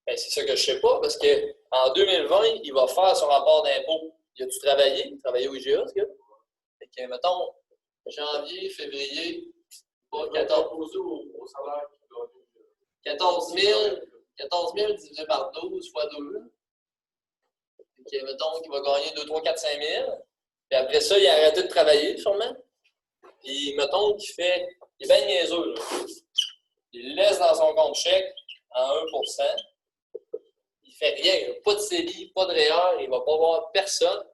Ben, c'est ça que je ne sais pas, parce qu'en 2020, il va faire son rapport d'impôt. Il a-tu travaillé? Il travaillait au IGA, ce gars? Fait que, mettons, janvier, février, pas 14 au salaire qu'il a 14 000 divisé par 12 fois 2. Fait que, mettons qu'il va gagner 2, 3, 4, 5 000. Puis après ça, il a arrêté de travailler, sûrement. Puis, mettons qu'il fait. Il est bien niaiseux, là. Il le laisse dans son compte chèque en 1 %. Il ne fait rien. Pas de CELI, pas de REER. Il ne va pas voir personne.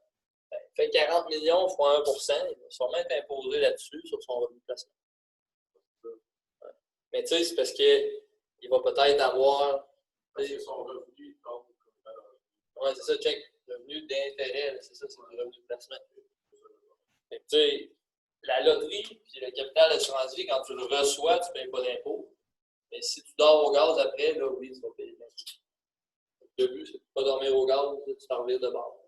Ben, il fait 40 millions fois 1 %. Il va sûrement être imposé là-dessus, sur son revenu de placement. Ouais. Mais tu sais, c'est parce qu'il va peut-être avoir. C'est son revenu. Oui, c'est ça, check. Revenu d'intérêt, c'est ça, c'est le revenu de placement. Tu sais, la loterie puis le capital d'assurance vie, quand tu le reçois, tu ne payes pas d'impôt. Mais si tu dors au gaz après, là, oui, tu vas payer l'impôt. Le but, c'est de ne pas dormir au gaz, là, tu t'en reviens de bord.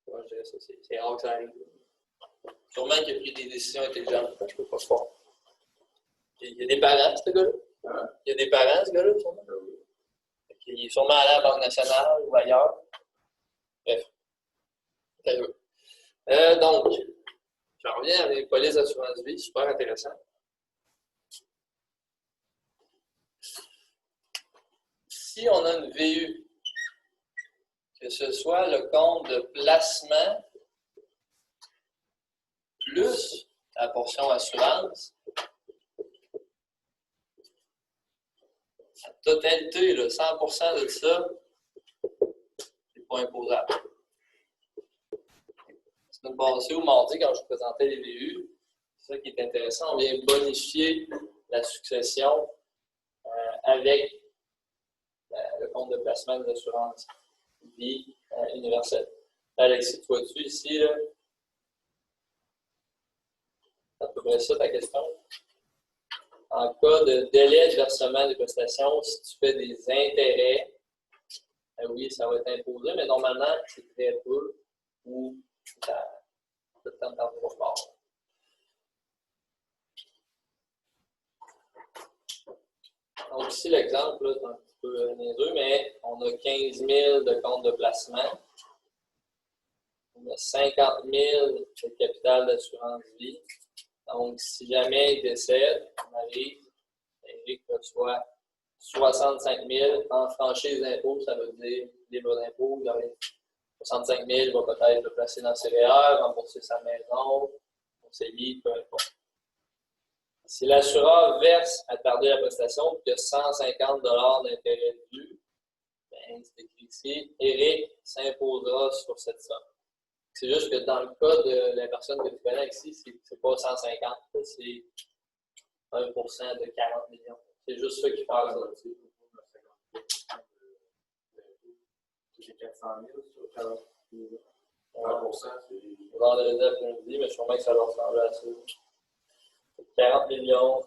Ouais, je dirais ça, c'est rare que ça arrive. Sûrement qu'il a pris des décisions intelligentes, je ne peux pas croire. Il y a des parents, ce gars-là. Il y a des parents, ce gars-là, sûrement. Il est sûrement allé à la Banque nationale ou ailleurs. Bref. Donc, je reviens à mes polices d'assurance vie, super intéressant. Si on a une VU, que ce soit le compte de placement plus la portion assurance, la totalité, là, 100% de ça, c'est pas imposable. La semaine passée ou mardi, quand je présentais les VU, c'est ça qui est intéressant, on vient bonifier la succession avec le compte de placement de l'assurance vie universelle. Alexis, tu vois-tu ici, là, c'est à peu près ça ta question. En cas de délai de versement des prestations, si tu fais des intérêts, oui, ça va être imposé, mais normalement, c'est très peu ou ça peut être pas fort. Donc ici, l'exemple, c'est un petit peu niaiseux, mais on a 15 000 de compte de placement. On a 50 000 de capital d'assurance vie. Donc, si jamais il décède, on arrive, Eric reçoit 65 000 en franchise d'impôt, ça veut dire libre d'impôt. 65 000, il va peut-être le placer dans ses REER, rembourser sa maison, conseiller, peu importe. Si l'assureur verse à tarder la prestation, puis qu'il y a 150 $ d'intérêt dû, bien, c'est écrit ici, Eric s'imposera sur cette somme. C'est juste que dans le cas de la personne que tu connais ici, c'est pas 150, c'est 1% de 40 millions. C'est juste ça qui passe là. C'est 400 000 sur 40 000. 1%, c'est. Vendredi après-midi, mais sûrement que ça va ressembler à ça. 40 millions,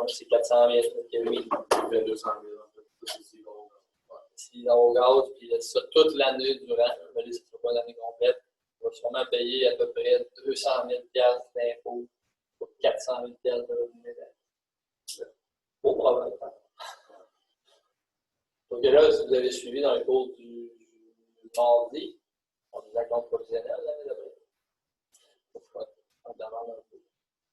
c'est 400 000. Oui. Il fait 200 000. C'est si gros. Si on gaz, puis ça toute l'année durant, mais là, ça ne sera pas l'année complète, on va sûrement payer à peu près 200 000 $ d'impôts pour 400 000 $ de revenus. Beau problème. Donc là, si vous avez suivi dans le cours du mardi, on est à compte provisionnel l'année d'après. On demande un peu.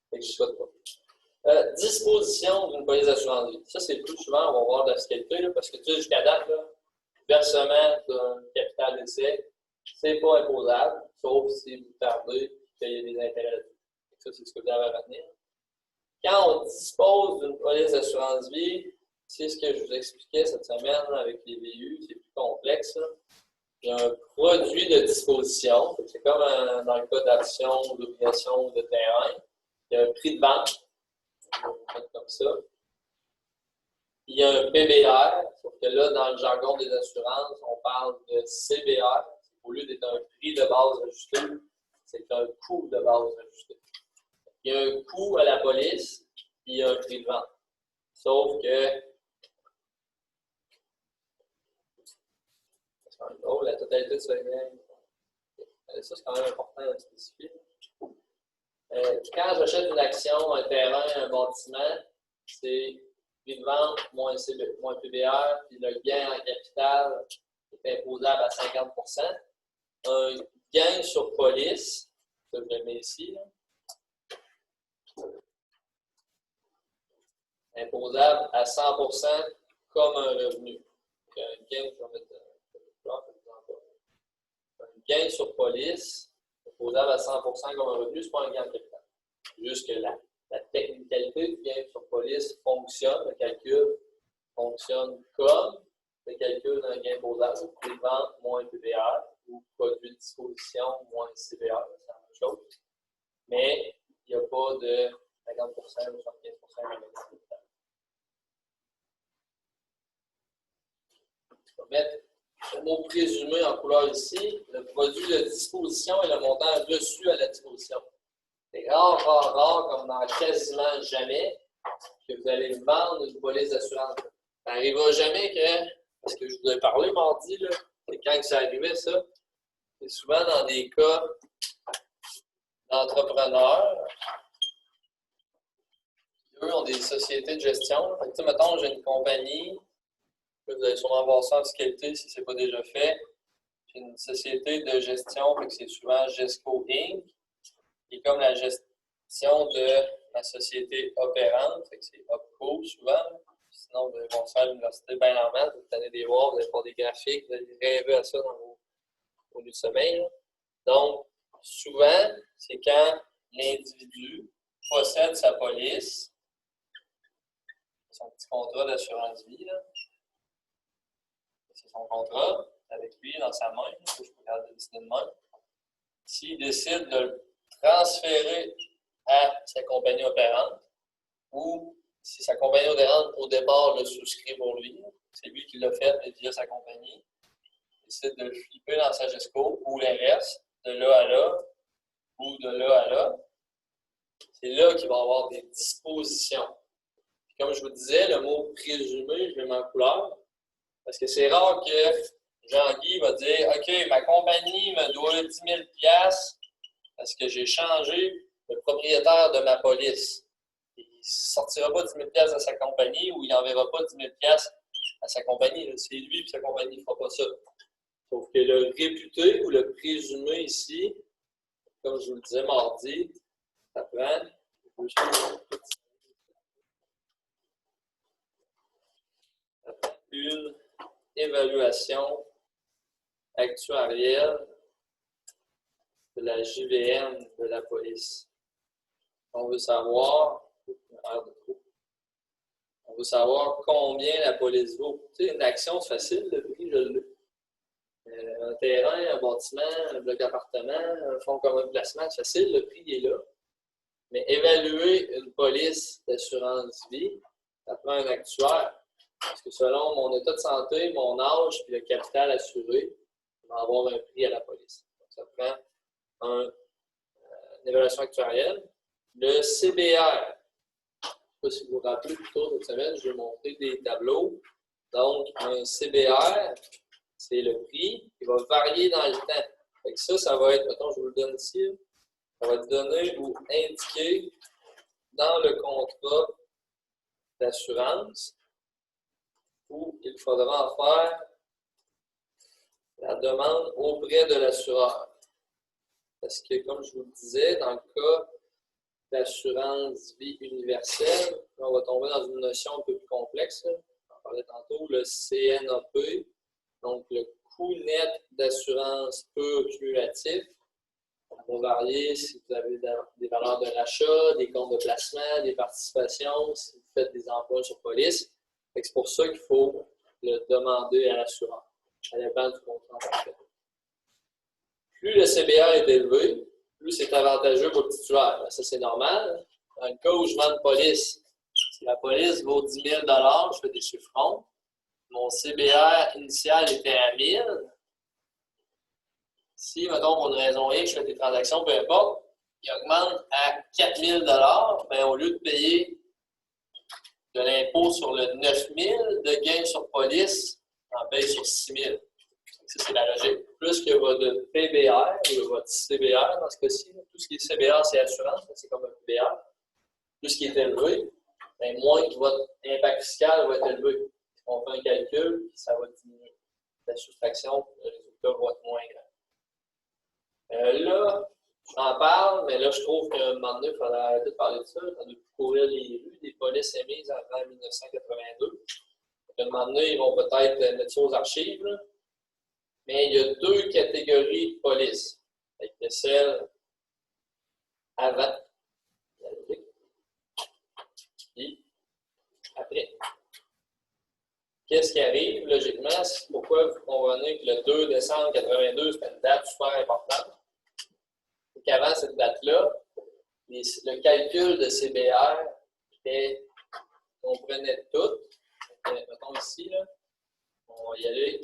Fait que je ne souhaite pas. Disposition d'une police d'assurance vie. Ça, c'est plus souvent, on va voir de la fiscalité, là, parce que tu sais, jusqu'à date, là, versement d'un capital d'essai, c'est pas imposable, sauf si vous tardez et qu'il y a des intérêts là-dessus. Ça, c'est ce que vous avez à retenir. Quand on dispose d'une police d'assurance vie, c'est ce que je vous expliquais cette semaine avec les VU, c'est plus complexe. Là. Il y a un produit de disposition, c'est comme dans le cas d'action, d'obligation ou de terrain. Il y a un prix de vente, comme ça. Il y a un PBR, sauf que là, dans le jargon des assurances, on parle de CBR. Au lieu d'être un prix de base ajusté, c'est un coût de base ajusté. Il y a un coût à la police, puis il y a un prix de vente. Sauf que oh, la totalité de ce gain. Ça, c'est quand même important à spécifier. Quand j'achète une action, un terrain, un bâtiment, c'est prix de vente moins PBR, puis le gain en capital est imposable à 50 %. Un gain sur police, ça je le mets ici, là, imposable à 100 % comme un revenu. Donc, un gain, je vais mettre un gain sur police, imposable à 100 % comme un revenu, ce n'est pas un gain en capital. Juste que la technicalité du gain sur police fonctionne, le calcul fonctionne comme le calcul d'un gain imposable, prix de vente moins PBR ou produit de disposition moins CBR, c'est la même chose. Mais il n'y a pas de 50 % ou 75 % de gain capital. Je vais mettre le mot présumé en couleur ici. Le produit de disposition et le montant reçu à la disposition. C'est rare, comme dans quasiment jamais, que vous allez vendre une police d'assurance. Ça n'arrivera jamais que, parce que je vous ai parlé mardi, là, c'est quand ça arrivait ça, c'est souvent dans des cas d'entrepreneurs. Eux ont des sociétés de gestion. Fait que, mettons, j'ai une compagnie, Vous allez sûrement voir ça en fiscalité si ce n'est pas déjà fait. C'est une société de gestion, fait que c'est souvent GESCO Inc. qui est comme la gestion de la société opérante, fait que c'est OPCO souvent. Sinon, vous allez voir ça à l'université bien en maths, vous allez les voir, vous allez faire des graphiques, vous allez rêver à ça dans vos nuits de sommeil. Là. Donc, souvent, c'est quand l'individu possède sa police, son petit contrat d'assurance vie, là. C'est son contrat avec lui dans sa main, là, je peux regarder décider de main. S'il décide de le transférer à sa compagnie opérante, ou si sa compagnie opérante au départ le souscrit pour lui, c'est lui qui l'a fait via sa compagnie, il décide de le flipper dans sa GESCO, ou l'inverse, de là à là, ou de là à là, c'est là qu'il va y avoir des dispositions. Puis comme je vous disais, le mot présumé, je le mets en couleur, parce que c'est rare que Jean-Guy va dire « OK, ma compagnie me doit 10 000 $ parce que j'ai changé le propriétaire de ma police. » Il ne sortira pas 10 000 $ à sa compagnie ou il n'enverra pas 10 000 $ à sa compagnie. C'est lui et sa compagnie ne fera pas ça. Sauf que le réputé ou le présumé ici, comme je vous le disais mardi, ça prend une évaluation actuarielle de la JVM de la police. On veut savoir combien la police vaut. Tu sais, une action, c'est facile, le prix, je l'ai. Un terrain, un bâtiment, un bloc d'appartement, un fonds commun de placement, c'est facile, le prix est là. Mais évaluer une police d'assurance vie, ça prend un actuaire. Parce que selon mon état de santé, mon âge et le capital assuré, on va avoir un prix à la police. Donc, ça prend une évaluation actuarielle. Le CBR, je ne sais pas si vous vous rappelez, plus tôt cette semaine, je vais montrer des tableaux. Donc, un CBR, c'est le prix qui va varier dans le temps. Fait que ça va être, mettons, je vous le donne ici, ça va être donné ou indiqué dans le contrat d'assurance où il faudra en faire la demande auprès de l'assureur. Parce que, comme je vous le disais, dans le cas d'assurance vie universelle, on va tomber dans une notion un peu plus complexe. On en parlait tantôt, le CNAP, donc le coût net d'assurance peu cumulatif. Ça va varier si vous avez des valeurs de rachat, des comptes de placement, des participations, si vous faites des emprunts sur police. C'est pour ça qu'il faut le demander à l'assureur. Ça dépend du contrat en fait. Plus le CBR est élevé, plus c'est avantageux pour le titulaire. Ça, c'est normal. Dans le cas où je vends une police, si la police vaut 10 000 $, je fais des chiffrons. Mon CBR initial était à 1 000. Si, mettons, pour une raison X, je fais des transactions, peu importe, il augmente à 4 000 $, bien, au lieu de payer de l'impôt sur le 9 000 de gain sur police, on paye sur 6 000. Ça, c'est la logique. Plus que votre PBR ou votre CBR dans ce cas-ci, tout ce qui est CBR, c'est assurance, c'est comme un PBR. Plus qui est élevé, bien, moins que votre impact fiscal va être élevé. On fait un calcul, ça va diminuer. La soustraction, le résultat va être moins grand. Là, j'en parle, mais là, je trouve qu'à un moment donné, il faudrait arrêter de parler de ça. On a pu courir les rues, des polices émises avant 1982. À un moment donné, ils vont peut-être mettre ça aux archives. Là. Mais il y a 2 catégories de police. Il y a celle avant, puis après. Qu'est-ce qui arrive, logiquement, c'est pourquoi vous convenez que le 2 décembre 1982, c'est une date super importante. C'est qu'avant cette date-là, le calcul de CBR comprenait tout. Mettons ici, là, on va y aller.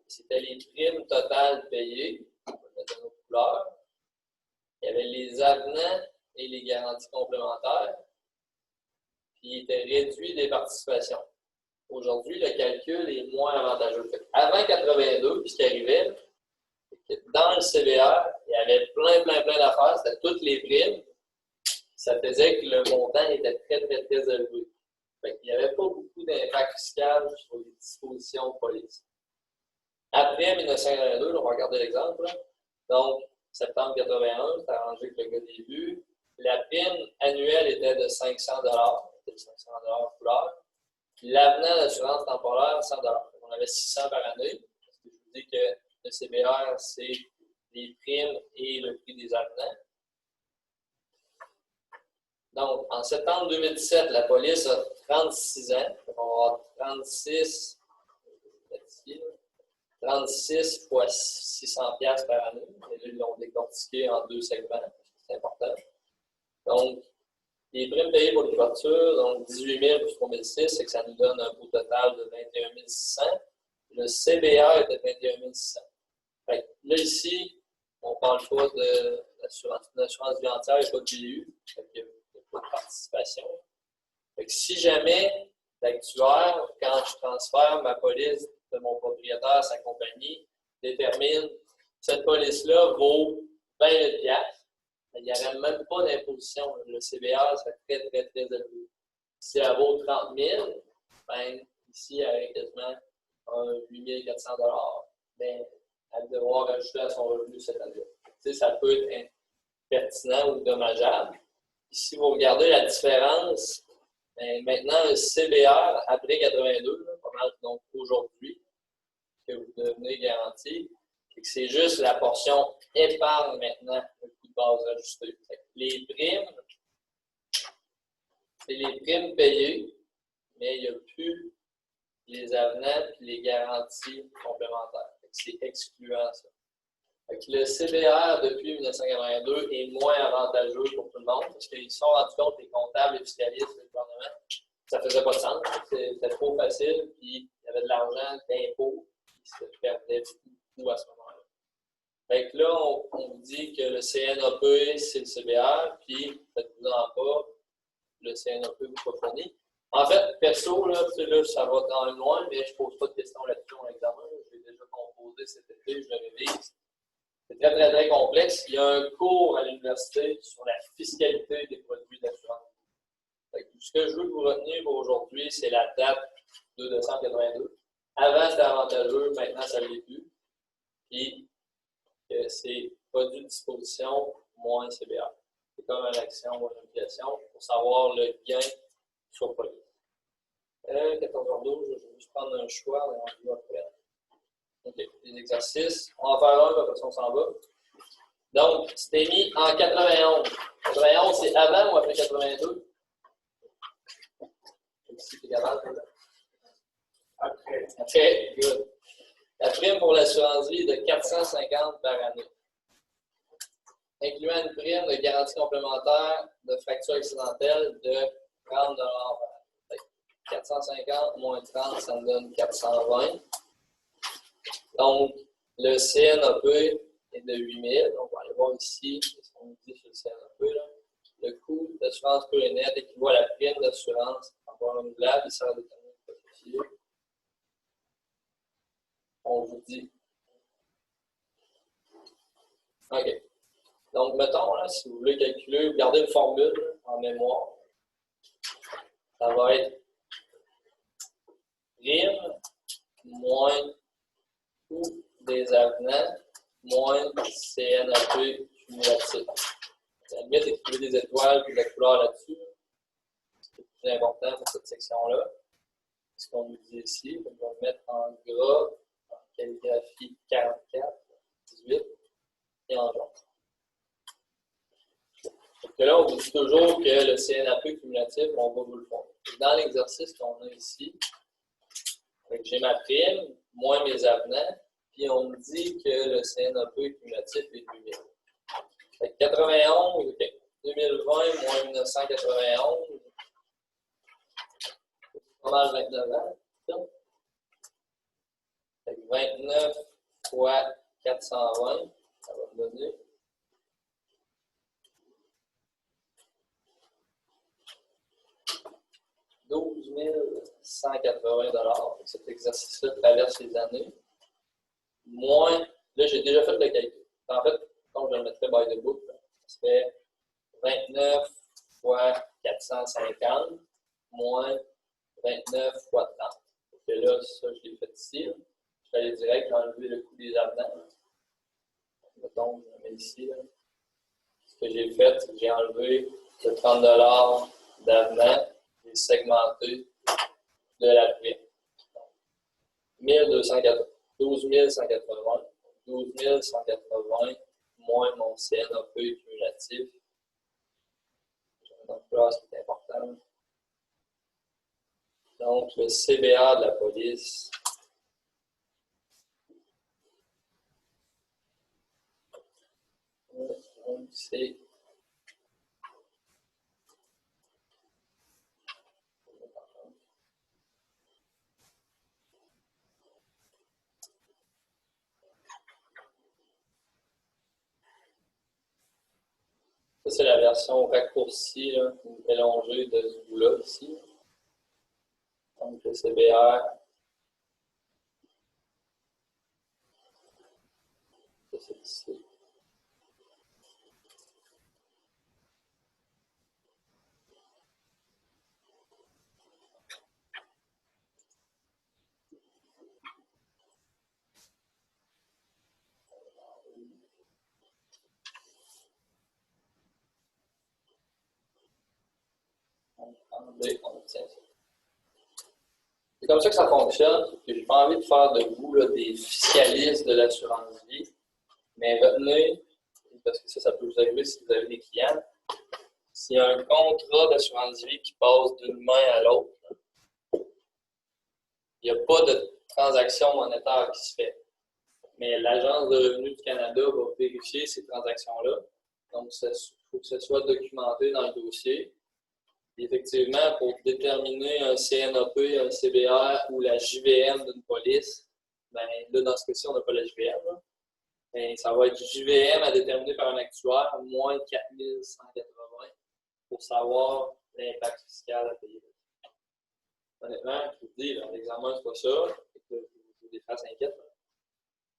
C'était les primes totales payées. On va mettre dans nos couleurs. Il y avait les avenants et les garanties complémentaires. Puis il était réduit des participations. Aujourd'hui, le calcul est moins avantageux. Avant 82, ce qui arrivait, c'est que dans le CBR, il y avait plein d'affaires, c'était toutes les primes. Ça faisait que le montant était très élevé. Il n'y avait pas beaucoup d'impact fiscal sur les dispositions de police. Après 1982, on va regarder l'exemple. Donc, septembre 81, c'est arrangé avec le gars des vues. La prime annuelle était de 500 c'était 500 couleur. L'avenant d'assurance temporaire, 100 on avait 600 par année. Je vous dis que le CBR, c'est les primes et le prix des avenants. Donc, en septembre 2017, la police a 36 ans. On va avoir 36 fois 600 $ par année. Et là, ils l'ont décortiqué en 2 segments. C'est important. Donc, les primes payées pour les voitures, donc 18 000 plus 3 600, c'est que ça nous donne un coût total de 21 600. Le CBR est de 21 600. Là, ici, on ne parle pas de l'assurance vie entière, il n'y a pas de BU, il n'y a pas de participation. Si jamais l'actuaire, quand je transfère ma police de mon propriétaire à sa compagnie, détermine que cette police-là vaut 20 000 $, il n'y aurait même pas d'imposition. Le CBR serait très, très, très élevé. Si elle vaut 30 000, ben, ici, elle aurait quasiment 8 400 $. Mais elle va devoir ajouter à son revenu cette année. Ça peut être pertinent ou dommageable. Et si vous regardez la différence, ben, maintenant, le CBR, après 82, pas mal, donc aujourd'hui, que vous devenez garanti, c'est juste la portion épargne maintenant, le coût de base ajusté. Les primes, c'est les primes payées, mais il n'y a plus les avenants et les garanties complémentaires. C'est excluant ça. Le CBR depuis 1982 est moins avantageux pour tout le monde parce qu'ils se sont rendus compte, les comptables, les fiscalistes, le gouvernement, ça ne faisait pas de sens. C'était trop facile, puis il y avait de l'argent, d'impôts, qui se perdait beaucoup à ce moment-là. Là, on vous dit que le CNAP, c'est le CBR, puis faites-vous-en pas, le CNAP vous pas fourni. En fait, perso, là, ça va quand même loin, mais je ne pose pas de questions là-dessus en examen. Je l'ai déjà composé cet été, je le révise. C'est très, très, très complexe. Il y a un cours à l'université sur la fiscalité des produits d'assurance. Ce que je veux que vous reteniez pour aujourd'hui, c'est la date de 282. Avant, c'était avantageux, maintenant, ça ne l'est plus. Puis, c'est produit de disposition moins CBR. C'est comme une action ou une obligation pour savoir le gain sur police. 14h12, je vais juste prendre un choix, mais on va après. OK, les exercices. On va en faire un, après ça, on s'en va. Donc, c'était mis en 91. 91, c'est avant ou après 82? Ici, c'est capable, là. Après. Après, good. La prime pour l'assurance vie est de 450 par année, incluant une prime de garantie complémentaire de fracture accidentelle de 30 $. 450 moins 30, ça me donne 420. Donc, le CNAP est de 8 000. Donc, on va aller voir ici ce qu'on dit sur le CNAP. Là. Le coût d'assurance pure et nette équivaut à la prime d'assurance en renouvelable. Il sera déterminé par ici. On vous dit. OK. Donc, mettons, là, si vous voulez calculer, vous gardez une formule en mémoire. Ça va être prime moins coût des avenants moins CNAP cumulatif. À la limite, écrivez des étoiles et de la couleur là-dessus. C'est plus important pour cette section-là. Ce qu'on nous dit ici, on va le mettre en gras, en calligraphie 44, 18 et en jaune. Donc là, on vous dit toujours que le CNAP cumulatif, on va vous le faire. Dans l'exercice qu'on a ici, j'ai ma prime, moins mes avenants, puis on me dit que le CNAP cumulatif est 8 000. Fait que 91, OK. 2020 moins 1991, c'est pas mal 29 ans. Fait que 29 fois 420, ça va me donner 12 180 $. Cet exercice-là traverse les années. Moins, là, j'ai déjà fait le calcul. En fait, donc je le mettrai by the book, ça fait 29 fois 450 moins 29 fois 30. Et là, ça, je l'ai fait ici. Là. Je vais aller direct, j'ai enlevé le coût des avenants. Mettons, je mets ici. Là. Ce que j'ai fait, c'est que j'ai enlevé le 30 d'avenant et segmenté de la prime. 12 180, 12 180 moins mon CNAP cumulatif. Donc là, c'est important. Donc, le CBA de la police. Donc, c'est ça, c'est la version raccourcie là, ou élongée de ce bout-là ici. Donc, le CBR. Ça, c'est ici. On obtient ça. C'est comme ça que ça fonctionne. Je n'ai pas envie de faire de vous là, des fiscalistes de l'assurance vie. Mais retenez, parce que ça peut vous arriver si vous avez des clients, s'il y a un contrat d'assurance vie qui passe d'une main à l'autre, il n'y a pas de transaction monétaire qui se fait. Mais l'Agence de revenus du Canada va vérifier ces transactions-là. Donc, il faut que ce soit documenté dans le dossier. Et effectivement, pour déterminer un CNAP, un CBR ou la JVM d'une police, ben, là, dans ce cas-ci, on n'a pas la JVM. Là. Mais ça va être JVM à déterminer par un actuaire, moins 4180 pour savoir l'impact fiscal à payer. Honnêtement, je vous dis, l'examen, c'est pas ça. Je vous des faces inquiètes.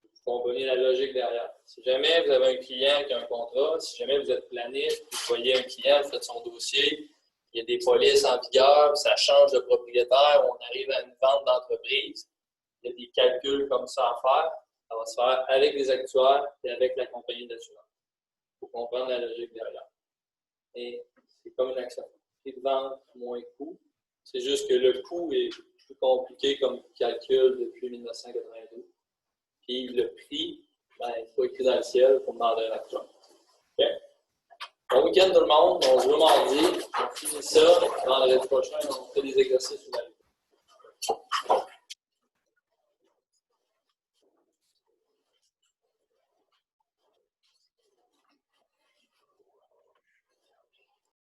Vous comprenez la logique derrière. Si jamais vous avez un client qui a un contrat, si jamais vous êtes planiste, vous voyez un client, vous faites son dossier, il y a des polices en vigueur, ça change de propriétaire, on arrive à une vente d'entreprise, il y a des calculs comme ça à faire, ça va se faire avec les actuaires et avec la compagnie d'assurance. Il faut comprendre la logique derrière. Et c'est comme une action. Prix de vente moins coût. C'est juste que le coût est plus compliqué comme calcul depuis 1992. Puis le prix, ben, il faut écrire dans le ciel pour demander un actuaire. OK? Bon week-end tout le monde, on se voit mardi, on finit ça, vendredi prochain, on fait des exercices sur la vie.